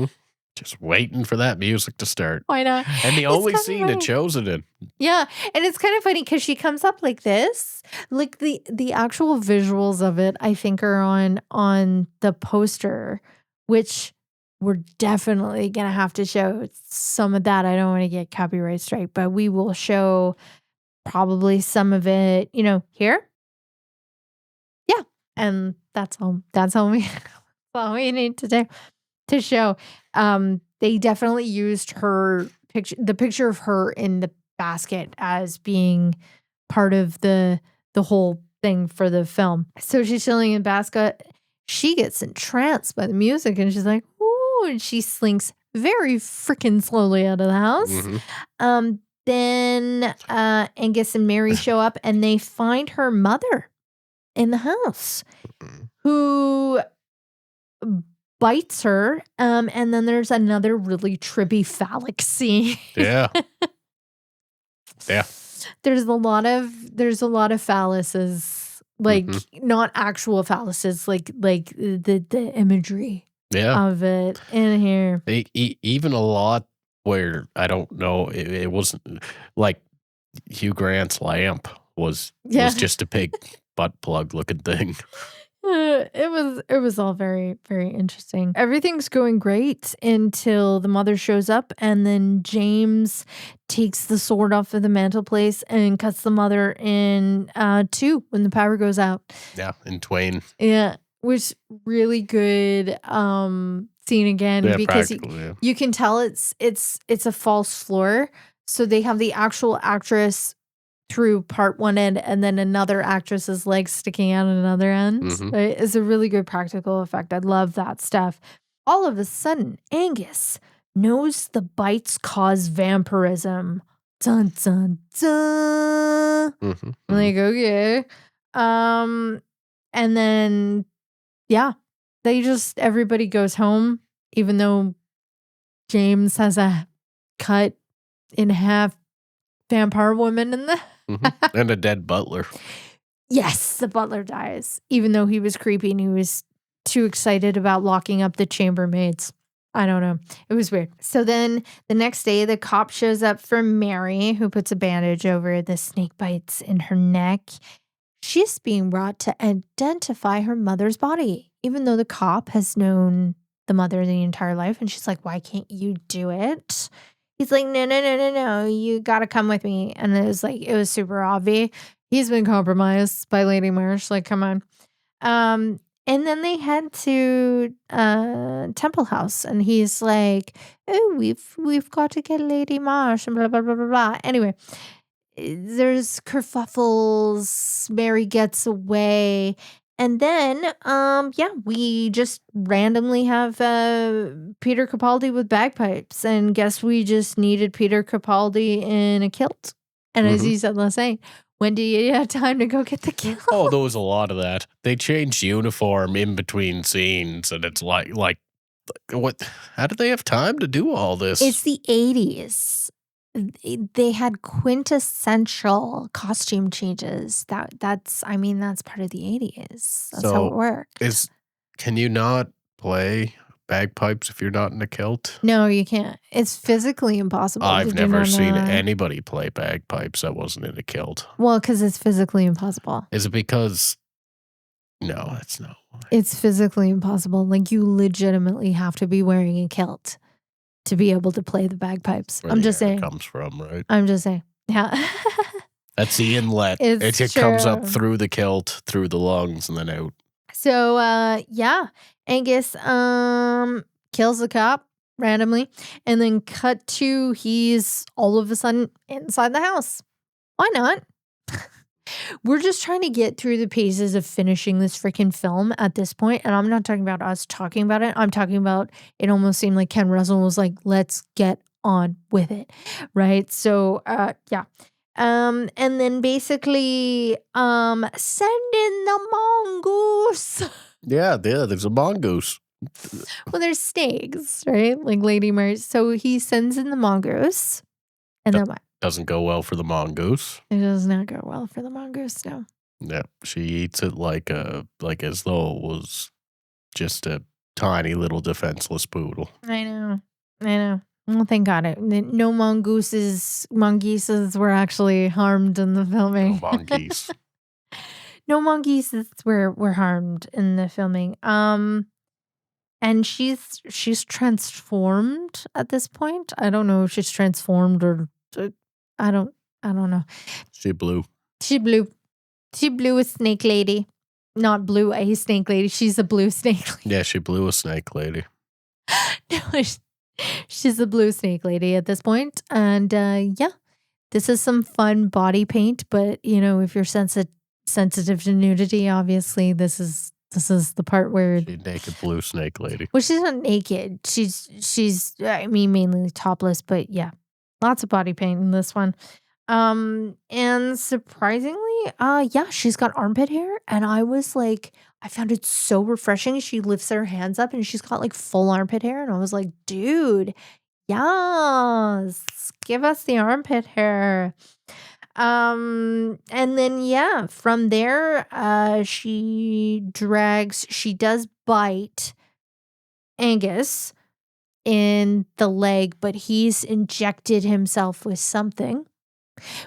Just waiting for that music to start. Why not? And the only scene it shows it in. Yeah, and it's kind of funny because she comes up like this. Like the actual visuals of it, I think, are on the poster, which we're definitely gonna have to show some of that. I don't wanna get copyright strike, but we will show probably some of it, here. Yeah, and that's all we that's all we need to do to show. They definitely used the picture of her in the basket as being part of the whole thing for the film. So she's chilling in basket. She gets entranced by the music and she's like, "Ooh," and she slinks very freaking slowly out of the house. Mhm. Then Angus and Mary show up and they find her mother in the house Mhm. who bites her. And then there's another really trippy phallic scene. Yeah. Yeah. There's a lot of phalluses, like Mhm. not actual phalluses, like the imagery Yeah. of it in here. Even a lot where I don't know, it wasn't like Hugh Grant's lamp was Yeah. just a big butt plug looking thing. It was all very, very interesting. Everything's going great until the mother shows up, and then James takes the sword off of the mantelpiece and cuts the mother in two when the power goes out. Yeah, in twain. Yeah, which really good scene again Yeah, because practical, yeah. you can tell it's a false floor. So they have the actual actress through part one end and then another actress's legs sticking out at another end. Mhm. Right? It's a really good practical effect. I love that stuff. All of a sudden, Angus knows the bites cause vampirism. Dun dun dun. Mhm. I'm Mhm. like, okay. Um, and then yeah, everybody goes home, even though James has a cut in half vampire woman in the Mhm. And a dead butler. Yes, the butler dies, even though he was creepy and he was too excited about locking up the chambermaids. I don't know. It was weird. So then the next day, the cop shows up for Mary, who puts a bandage over the snake bites in her neck. She's being brought to identify her mother's body, even though the cop has known the mother the entire life. And she's like, "Why can't you do it?" He's like, "No, no, no, no, no. You got to come with me." And it was super obvious. He's been compromised by Lady Marsh. Like, come on. And then they head to Temple House, and he's like, "Oh, we've got to get Lady Marsh," and blah blah blah blah blah. Anyway, there's kerfuffles. Mary gets away. And then, yeah, we just randomly have Peter Capaldi with bagpipes. And guess we just needed Peter Capaldi in a kilt. And as Mhm. you said last night, when do you have time to go get the kilt? Oh, there was a lot of that. They changed uniform in between scenes, and it's like, what how did they have time to do all It's this? the 80s. They had quintessential costume changes. That's part of the 80s. That's how it So, worked. is can you not play bagpipes if you're not in a kilt? No, you can't. It's physically impossible. I've Did you never not know seen that? anybody play bagpipes that wasn't in a kilt. Well, because it's physically impossible. Is it because no, that's no why. It's physically impossible. Like, you legitimately have to be wearing a kilt to be able to play the bagpipes. Where I'm the just air saying. comes from, right? I'm just saying. Yeah. That's the inlet. It It's it comes up true. through the kilt, through the lungs, and then out. So, yeah, Angus, kills the cop randomly, and then cut to he's all of a sudden inside the house. Why not? We're just trying to get through the paces of finishing this freaking film at this point, and I'm not talking about us talking about it. I'm talking about it almost seemed like Ken Russell was like, "Let's get on with it." Right? So, yeah. And then basically, send in the mongoose. Yeah, there's a mongoose. Well, there's snakes, right? Like Lady Mary. So he sends in the mongoose, and That then what? doesn't go well for the mongoose. It does not go well for the mongoose, no. Yeah, she eats it like as though it was just a tiny little defenseless poodle. I know. I know. Well, thank God no mongooses were actually harmed in the No filming. monkeys. No mongooses were harmed in the filming. And she's transformed at this point. I don't know if she's transformed or I don't I don't know. She blew. She blew she blew a snake lady. Not blue a snake lady. She's a blue snake lady. Yeah, she blew a snake lady. No, she's a blue snake lady at this point. And yeah, this is some fun body paint, but if you're sensitive to nudity, obviously this is the part where She naked blue snake lady. well, she's not naked. She's I mean mainly topless, but yeah. Lots of body paint in this one. And surprisingly, yeah, she's got armpit hair and I found it so refreshing. She lifts her hands up and she's got like full armpit hair and I was like, "Dude, yes. Give us the armpit hair." And then yeah, from there, she does bite Angus in the leg, but he's injected himself with something,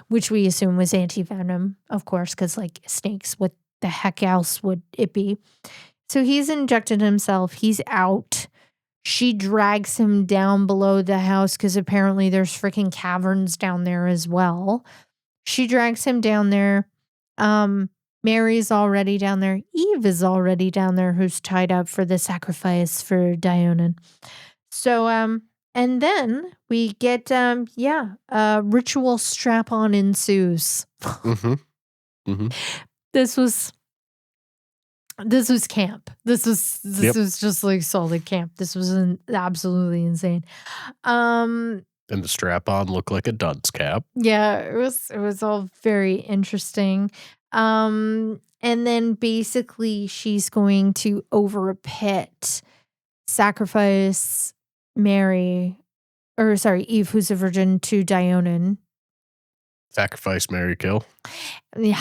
which we assume was anti-venom, of course, because like snakes, what the heck else would it be? So he's injected himself, he's out. She drags him down below the house because apparently there's freaking caverns down there as well. She drags him down there. Mary's already down there. Eve is already down there, who's tied up for the sacrifice for Dionin. So, and then we get, ritual strap on ensues. Mm-hmm. Mm-hmm. This was camp. This was just like solid camp. This was absolutely insane. And the strap on looked like a dunce cap. Yeah, it was all very interesting. And then basically she's going to over a pit sacrifice Eve, who's a virgin, to Dionin. Sacrifice, marry, kill. Yeah.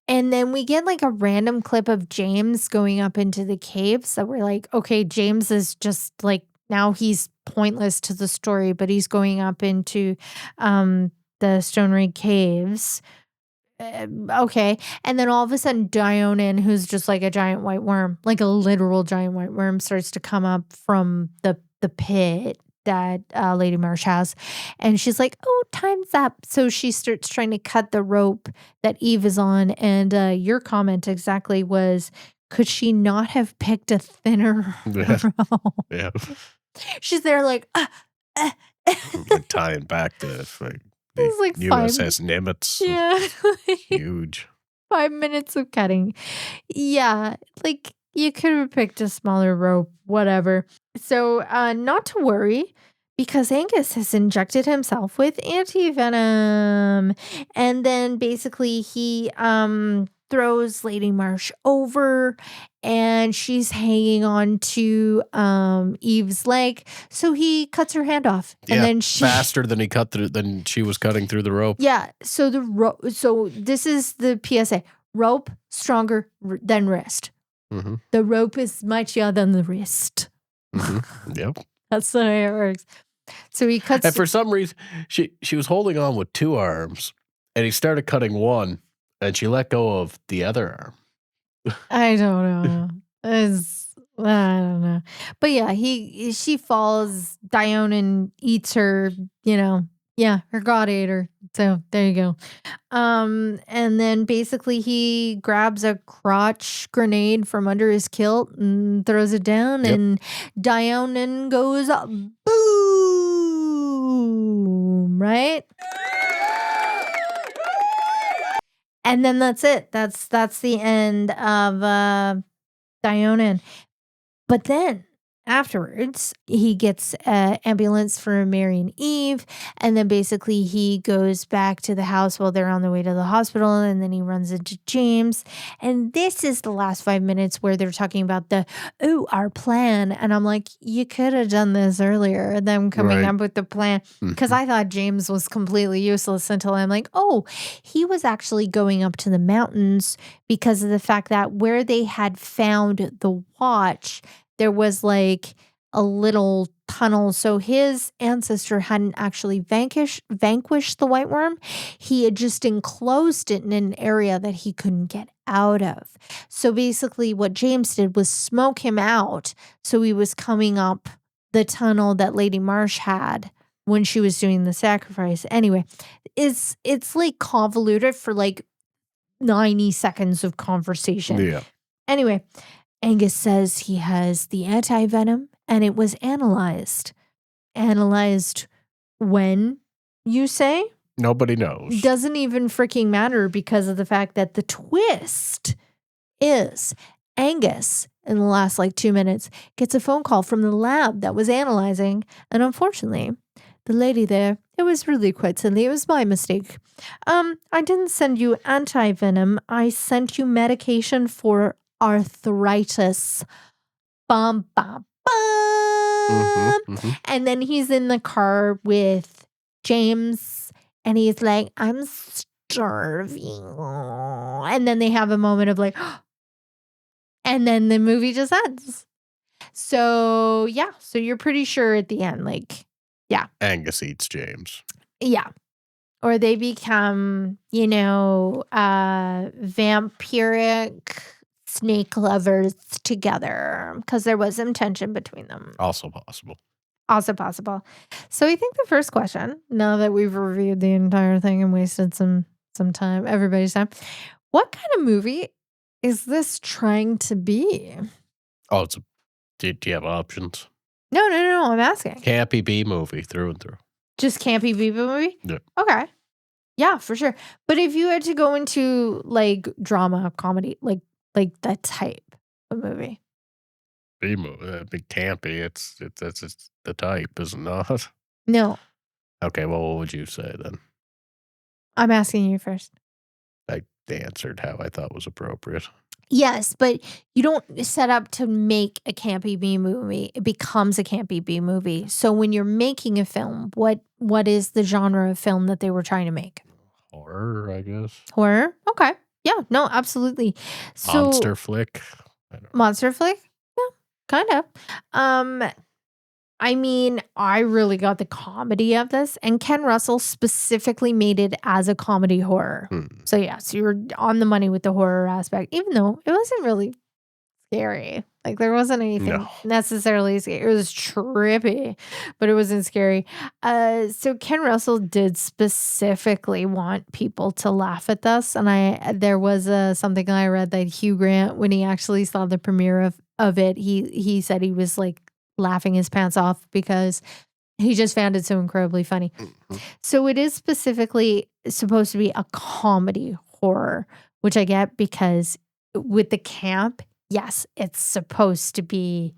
And then we get like a random clip of James going up into the caves that we're like, okay, James is just like, now he's pointless to the story, but he's going up into the Stone Ring caves. Okay. And then all of a sudden, Dionin, who's just like a giant white worm, like a literal giant white worm, starts to come up from the pit that Lady Marsh has. And she's like, oh, time's up. So she starts trying to cut the rope that Eve is on. And your comment exactly was, could she not have picked a thinner rope? Yeah. She's there like, like tying back to like, the it's like USS Nimitz. Yeah. Huge. 5 minutes of cutting. Yeah. Like you could have picked a smaller rope, whatever. So not to worry, because Angus has injected himself with anti-venom. And then basically he throws Lady Marsh over and she's hanging on to Eve's leg. So he cuts her hand off. Yeah, and then faster than she was cutting through the rope. Yeah. So so this is the PSA. Rope stronger than wrist. Mm-hmm. The rope is mightier than the wrist. Mm-hmm. Yep. That's the way it works. So he cuts. And for some reason, she was holding on with two arms, and he started cutting one, and she let go of the other arm. I don't know. I don't know. But yeah, she falls. Dionin eats her. Her god ate her. So there you go. And then basically he grabs a crotch grenade from under his kilt and throws it down, and Dionin goes boom, right? And then that's it. That's the end of Dionin. But then afterwards, he gets an ambulance for Mary and Eve, and then basically he goes back to the house while they're on the way to the hospital, and then he runs into James. And this is the last 5 minutes where they're talking about our plan. And I'm like, you could have done this earlier, them coming up with the plan. Because I thought James was completely useless until I'm like, oh, he was actually going up to the mountains because of the fact that where they had found the watch, there was like a little tunnel. So his ancestor hadn't actually vanquished the white worm. He had just enclosed it in an area that he couldn't get out of. So basically, what James did was smoke him out. So he was coming up the tunnel that Lady Marsh had when she was doing the sacrifice. Anyway, it's like convoluted for like 90 seconds of conversation. Yeah. Anyway, Angus says he has the anti-venom and it was analyzed. Analyzed when, you say? Nobody knows. Doesn't even freaking matter because of the fact that the twist is Angus, in the last like 2 minutes, gets a phone call from the lab that was analyzing. And unfortunately, the lady there, it was really quite silly. It was my mistake. I didn't send you anti-venom. I sent you medication for arthritis. Bum, bum, bum. And then he's in the car with James and he's like, I'm starving. And then they have a moment of like, and then the movie just ends. So, yeah. So you're pretty sure at the end, like, yeah. Angus eats James. Yeah. Or they become, vampiric snake lovers together because there was some tension between them. Also possible. Also possible. So I think the first question, now that we've reviewed the entire thing and wasted some time, everybody's time, what kind of movie is this trying to be? Oh, do you have options? No, I'm asking. Campy B movie through and through. Just campy B movie? Yeah. Okay. Yeah, for sure. But if you had to go into like drama, comedy, like that type of movie. B movie, big campy. It's the type, is it not? No, Okay, well, what would you say then? I'm asking you first. I answered how I thought was appropriate. Yes, but you don't set up to make a campy B movie. It becomes a campy B movie. So when you're making a film, what is the genre of film that they were trying to make? Horror, I guess. Horror? Okay. Yeah, no, absolutely. So Monster flick. I don't know. monster flick? Yeah, kind of. I mean, I really got the comedy of this, and Ken Russell specifically made it as a comedy horror. So yes, you were on the money with the horror aspect, even though it wasn't really scary. Like there wasn't anything necessarily scary. It was trippy, but it wasn't scary. So Ken Russell did specifically want people to laugh at this, and there was something I read that Hugh Grant, when he actually saw the premiere of it, he said he was like laughing his pants off because he just found it so incredibly funny. So it is specifically supposed to be a comedy horror, which I get because with the camp, yes, it's supposed to be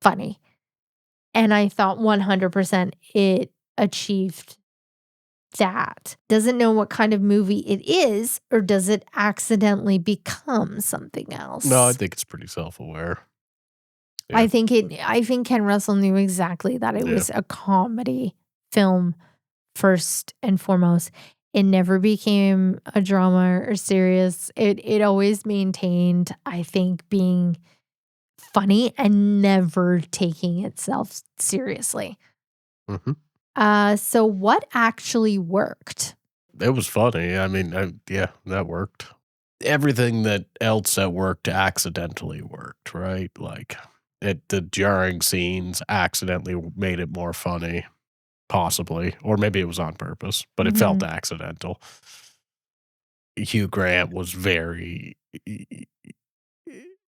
funny. And I thought 100% it achieved that. Doesn't know what kind of movie it is, or does it accidentally become something else? No, I think it's pretty self-aware. Yeah. I think Ken Russell knew exactly that it was a comedy film first and foremost. It never became a drama or serious. It always maintained, I think, being funny and never taking itself seriously. So what actually worked? It was funny. I mean, that worked. Everything else that worked accidentally worked, right? Like the jarring scenes accidentally made it more funny, possibly, or maybe it was on purpose, but it felt accidental. Hugh Grant was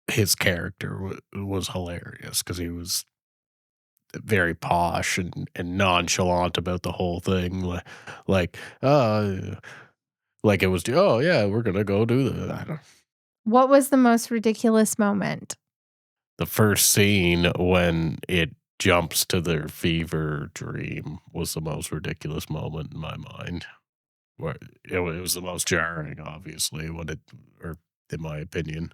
his character was hilarious because he was very posh and nonchalant about the whole thing, like it was, oh yeah, we're gonna go do that. What was the most ridiculous moment? The first scene when it jumps to their fever dream was the most ridiculous moment in my mind. Where it was the most jarring, obviously, or in my opinion,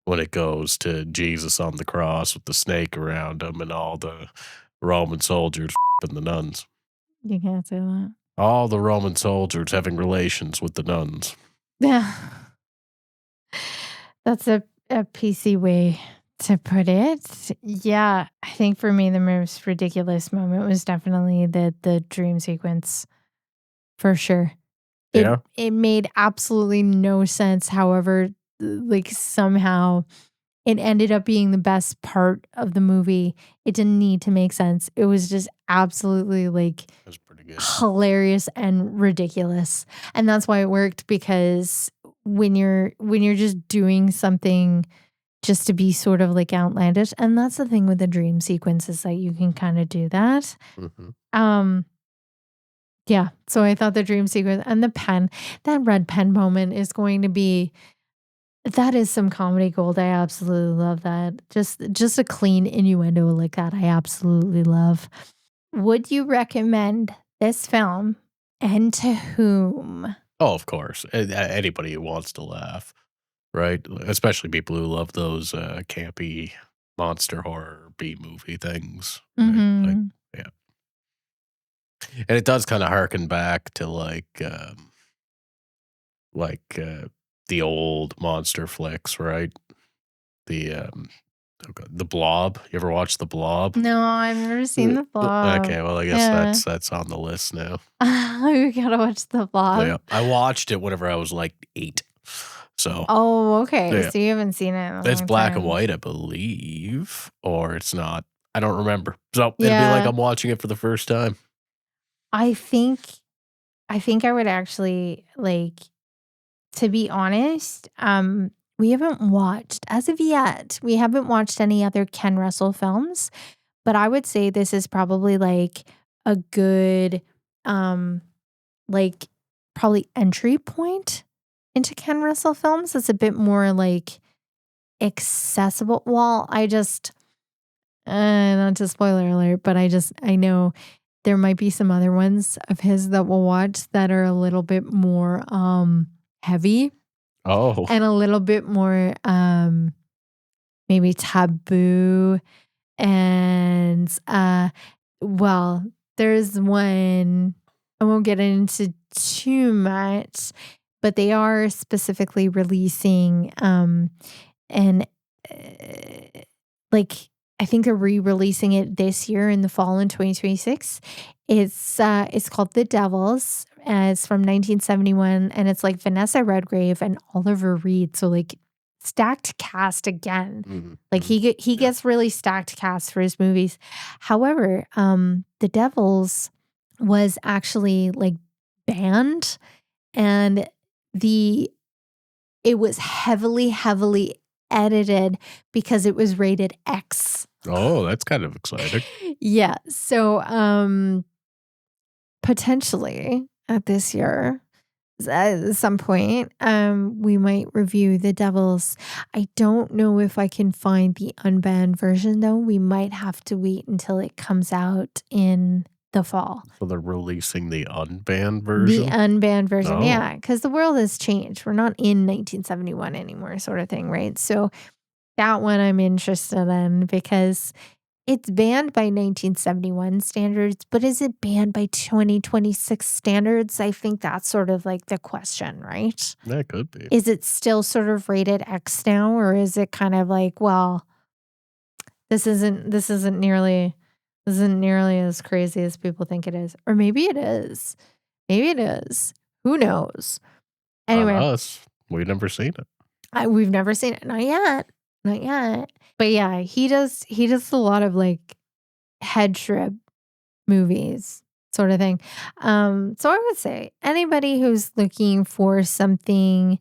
when it goes to Jesus on the cross with the snake around him and all the Roman soldiers and the nuns. You can't say that. All the Roman soldiers having relations with the nuns. Yeah. That's a PC way to put it. Yeah, I think for me, the most ridiculous moment was definitely the dream sequence, for sure. It Yeah, it made absolutely no sense, however, like, somehow it ended up being the best part of the movie. It didn't need to make sense. It was just absolutely, like, that's pretty good. hilarious and ridiculous, and that's why it worked because when you're just doing something just to be sort of, like, outlandish, and that's the thing with the dream sequences that you can kinda do that. Mhm. Um, yeah, so I thought the dream sequence and the pen, that red pen moment is going to be that is some comedy gold. I absolutely love that. Just a clean innuendo like that, I absolutely love. Would you recommend this film, and to whom? Oh, of course. Anybody who wants to laugh, right? Especially people who love those, campy monster horror B-movie things, right? Mhm. Yeah. And it does kinda harken back to, like, the old monster flicks, right? The, oh god, The Blob. You ever watch The Blob? No, I've never seen The Blob. Okay, well, I guess Yeah. that's on the list now. We gotta watch The Yeah, Blob. I watched it whenever I was, like, 8. So, Oh, okay, yeah. so you haven't seen it in a It's long black and time. white, I believe, or it's not. I don't remember. So, it'd be like Yeah, I'm watching it for the first time. I think I think I would actually, like, to be honest, we haven't watched as of yet, we haven't watched any other Ken Russell films, but I would say this is probably, like, a good, um, like, probably entry point into Ken Russell films. It's a bit more, like, accessible. Well, I just not to spoiler alert, but I know there might be some other ones of his that we'll watch that are a little bit more, heavy Oh. and a little bit more, maybe taboo and, well, there's one I won't get into too much, but they are specifically releasing, and, like, I think they're re-releasing it this year in the fall in 2026. It's called The Devils, it's from 1971, and it's, like, Vanessa Redgrave and Oliver Reed, so, like, stacked cast again. Mhm, Like, mhm. he Yeah. gets really stacked cast for his movies. However, The Devils was actually, like, banned, and the it was heavily, heavily edited because it was rated X. Oh, that's kind of exciting. Yeah, so, potentially at this year, at some point, we might review The Devils. I don't know if I can find the unbanned version, though. We might have to wait until it comes out in the fall. So they're releasing the unbanned The version? unbanned version, Oh, yeah, because the world has changed. We're not in 1971 anymore, sort of thing, right? So that one I'm interested in because it's banned by 1971 standards, but is it banned by 2026 standards? I think that's sort of like the question, right? that could be. Is it still sort of rated X now, or is it kind of like, well, this isn't nearly as crazy as people think it is, or maybe it is. Maybe it is. Who knows? Not Anyway, us. We've never seen it. we've never seen it. Not yet. Not yet. But yeah, he does a lot of like head trip movies sort of thing. So I would say anybody who's looking for something,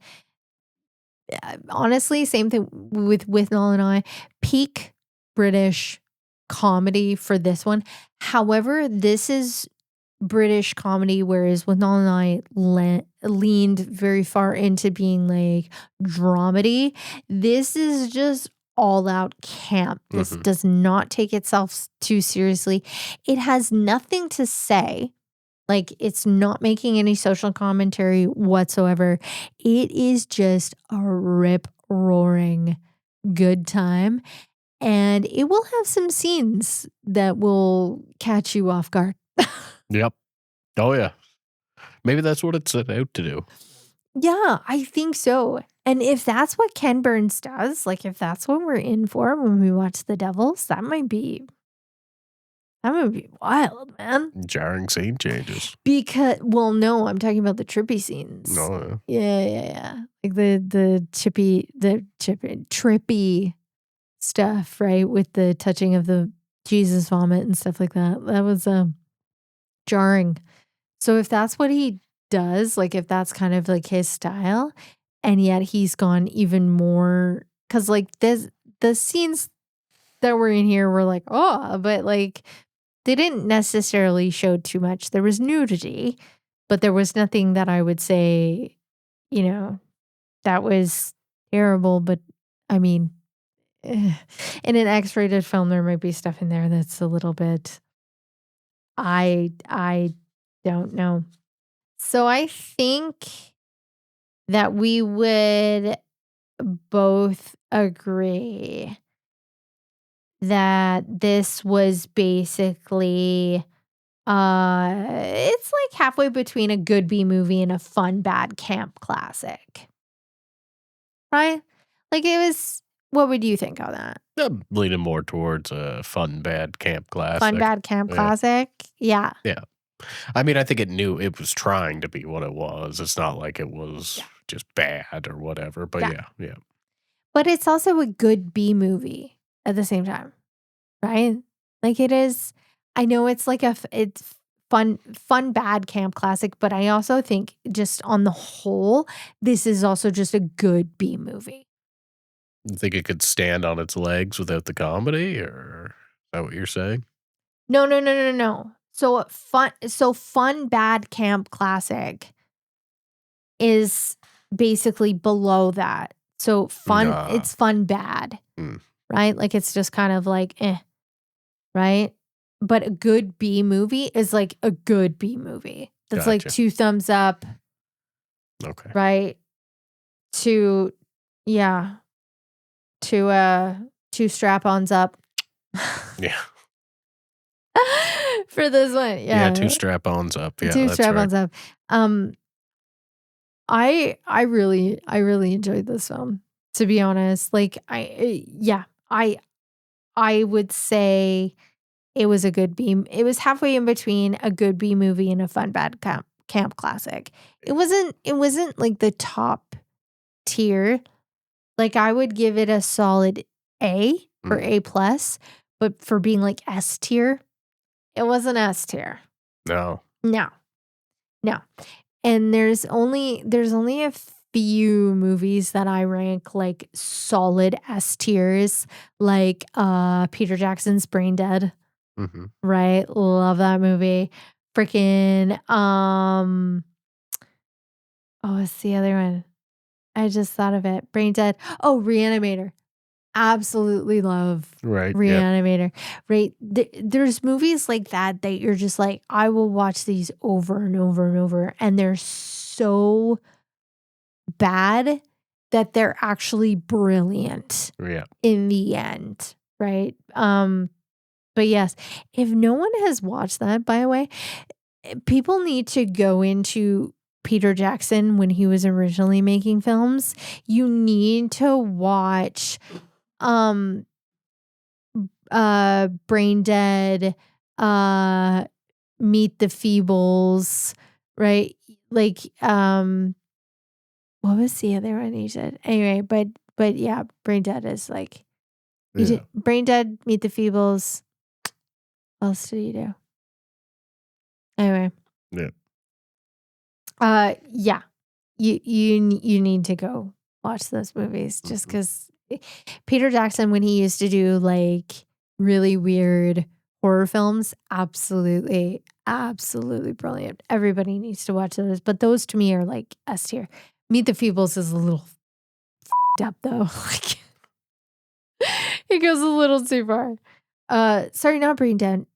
honestly, same thing with Noel and I, peak British comedy for this one. However, this is British comedy, whereas with Noel and I leaned very far into being like dramedy. This is just all out camp. This Mhm. does not take itself too seriously. It has nothing to say. Like, it's not making any social commentary whatsoever. It is just a rip roaring good time. And it will have some scenes that will catch you off guard. Yep. Oh, yeah. Maybe that's what it set out to do. Yeah, I think so. And if that's what Ken Burns does, like, if that's what we're in for when we watch The Devils, that might be wild, man. Jarring scene changes. Well, no, I'm talking about the trippy scenes. No, Yeah, yeah, yeah. Like trippy stuff, right? With the touching of the Jesus vomit and stuff like that. That was, jarring. So if that's what he does, like, if that's kind of, like, his style, and yet he's gone even more, because like, the scenes that were in here were like, "Oh," but, like, they didn't necessarily show too much. There was nudity, but there was nothing that I would say, you know, that was terrible, but, I mean, eh, in an X-rated film, there might be stuff in there that's a little bit I don't know. So I think that we would both agree that this was basically it's like halfway between a good B movie and a fun bad camp classic. Right? Like it was what would you think of that? I'm leaning more towards a fun, bad camp Fun classic. bad camp Yeah, classic? Yeah. yeah. I mean, I think it knew it was trying to be what it was. It's not like it was Yeah. just bad or whatever, but Yeah. yeah, yeah. But it's also a good B movie at the same time. Right? Like it is I know it's like it's fun bad camp classic, but I also think just on the whole, this is also just a good B movie. You think it could stand on its legs without the comedy, or is that what you're saying? No, no, no, no, no. So fun bad camp classic is basically below that. So Nah. it's fun bad, Mm, right? Like it's just kind of like right? But a good B movie is like a good B movie. That's like gotcha. 2 thumbs up, Okay. right? To yeah, to, 2 strap-ons up. Yeah. For this one, Yeah, 2 yeah, strap-ons up. Yeah, 2 that's right. strap-ons up. Um, I really enjoyed this film, to be honest. Like, yeah, I would say it was a good B it was halfway in between a good B movie and a fun bad camp classic. It wasn't like the top tier. Like, I would give it a solid A or Mm, A plus, but for being, like, S tier, it wasn't S tier. no. No, no. And there's only a few movies that I rank, like, solid S tiers, like, Peter Jackson's Brain Dead, Mhm. right? Love that movie. Freaking, oh, what's the other one? I just thought of it. Brain Dead. Oh, Reanimator. Absolutely love Right, yep. Reanimator, right? There's movies like that that you're just like, I will watch these over and over and over, and they're so bad that they're actually brilliant Yeah. in the end, right? But yes, if no one has watched that, by the way, people need to go into Peter Jackson when he was originally making films. You need to watch um Brain Dead, uh Meet the Feebles, right? Like what was the other one you said? Anyway, but yeah, Brain Dead is like you Yeah. did Brain Dead, Meet the Feebles. What else did you do? Anyway, Yeah. yeah. You need to go watch those movies just Mhm. because Peter Jackson, when he used to do like really weird horror films, absolutely, absolutely brilliant. Everybody needs to watch those, but those to me are like S tier. Meet the Feebles is a little fed up though. Like it goes a little too far. Sorry, not Brain Dead.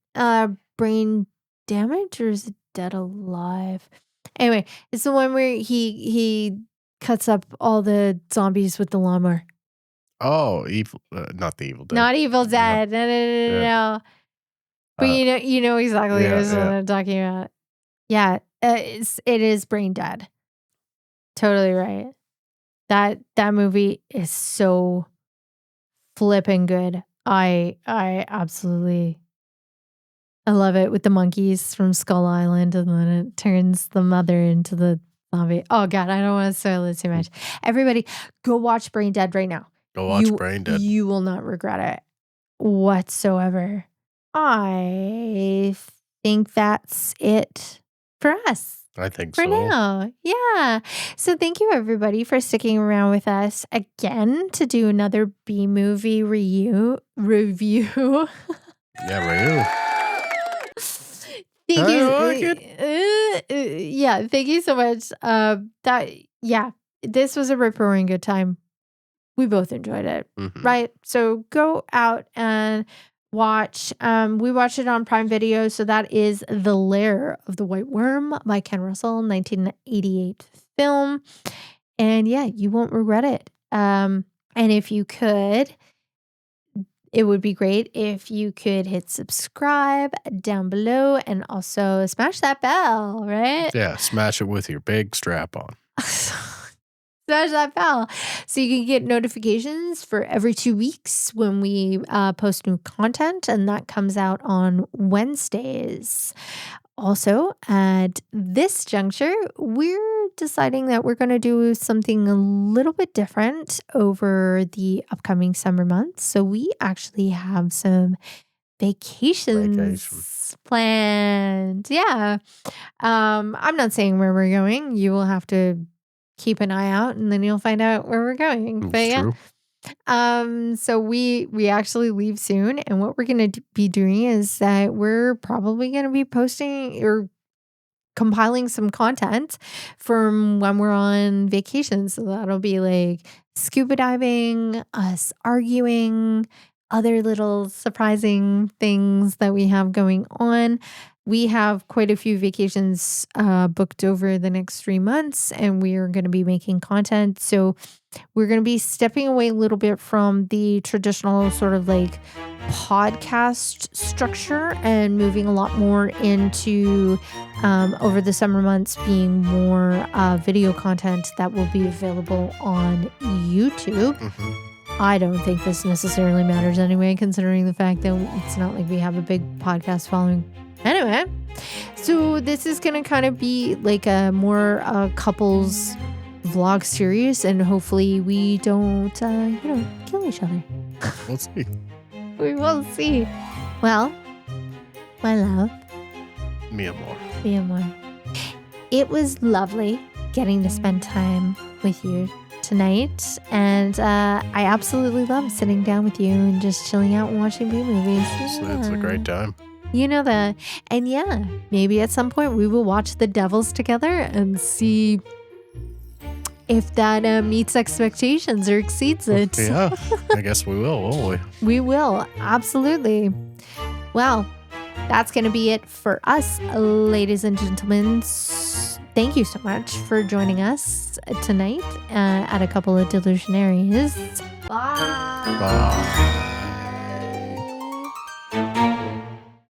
Brain Damage or is it Dead Alive? Anyway, it's the one where he cuts up all the zombies with the lawnmower. Oh, not the Evil Dead. Not Evil No. Dead. No, no, no, no, Yeah. no. But Uh, you know exactly yeah, which one yeah. I'm talking about. Yeah, it is Brain Dead. Totally right. That movie is so flippin' good. I absolutely I love it with the monkeys from Skull Island, and then it turns the mother into the zombie. Oh god, I don't wanna spoil it too Mm. much. Everybody, go watch Brain Dead right now. Go watch You Brain Dead. you will not regret it whatsoever. I think that's it for us I think for so. now. Yeah. So thank you everybody for sticking around with us again to do another B movie review. Yeah, Ryu. Thank I you. like it. Yeah, thank you so much. That yeah, this was a rip roaring good time. We both enjoyed it, Mhm. right? So go out and watch. We watched it on Prime Video, so that is The Lair of the White Worm by Ken Russell, 1988 film. And yeah, you won't regret it. And if you could, it would be great if you could hit subscribe down below and also smash that bell, right? Yeah, smash it with your big strap on. Smash that bell so you can get notifications for every 2 weeks when we post new content, and that comes out on Wednesdays. Also, at this juncture, we're deciding that we're going to do something a little bit different over the upcoming summer months. So we actually have some Vacation. vacations planned. Yeah. I'm not saying where we're going. You will have to keep an eye out and then you'll find out where we're going. It's But yeah. true. So we actually leave soon, and what we're going to be doing is that we're probably going to be posting or compiling some content from when we're on vacation. So that'll be like scuba diving, us arguing, other little surprising things that we have going on. We have quite a few vacations booked over the next 3 months, and we are going to be making content. So we're going to be stepping away a little bit from the traditional sort of like podcast structure and moving a lot more into over the summer months being more video content that will be available on YouTube. Mhm. I don't think this necessarily matters anyway, considering the fact that it's not like we have a big podcast following. Anyway, so this is going to kind of be like a more couples vlog series, and hopefully we don't, kill each other. We'll see. We will see. Well, my love, Me and more. me and one. It was lovely getting to spend time with you tonight, and I absolutely love sitting down with you and just chilling out and watching B movies. It's a great time. You know that. And yeah, maybe at some point we will watch The Devils together and see if that meets expectations or exceeds it. Yeah, I guess we will, won't we? We will. Absolutely. Well, that's going to be it for us, ladies and gentlemen. Thank you so much for joining us tonight at a couple of delusionaries. Bye. Bye.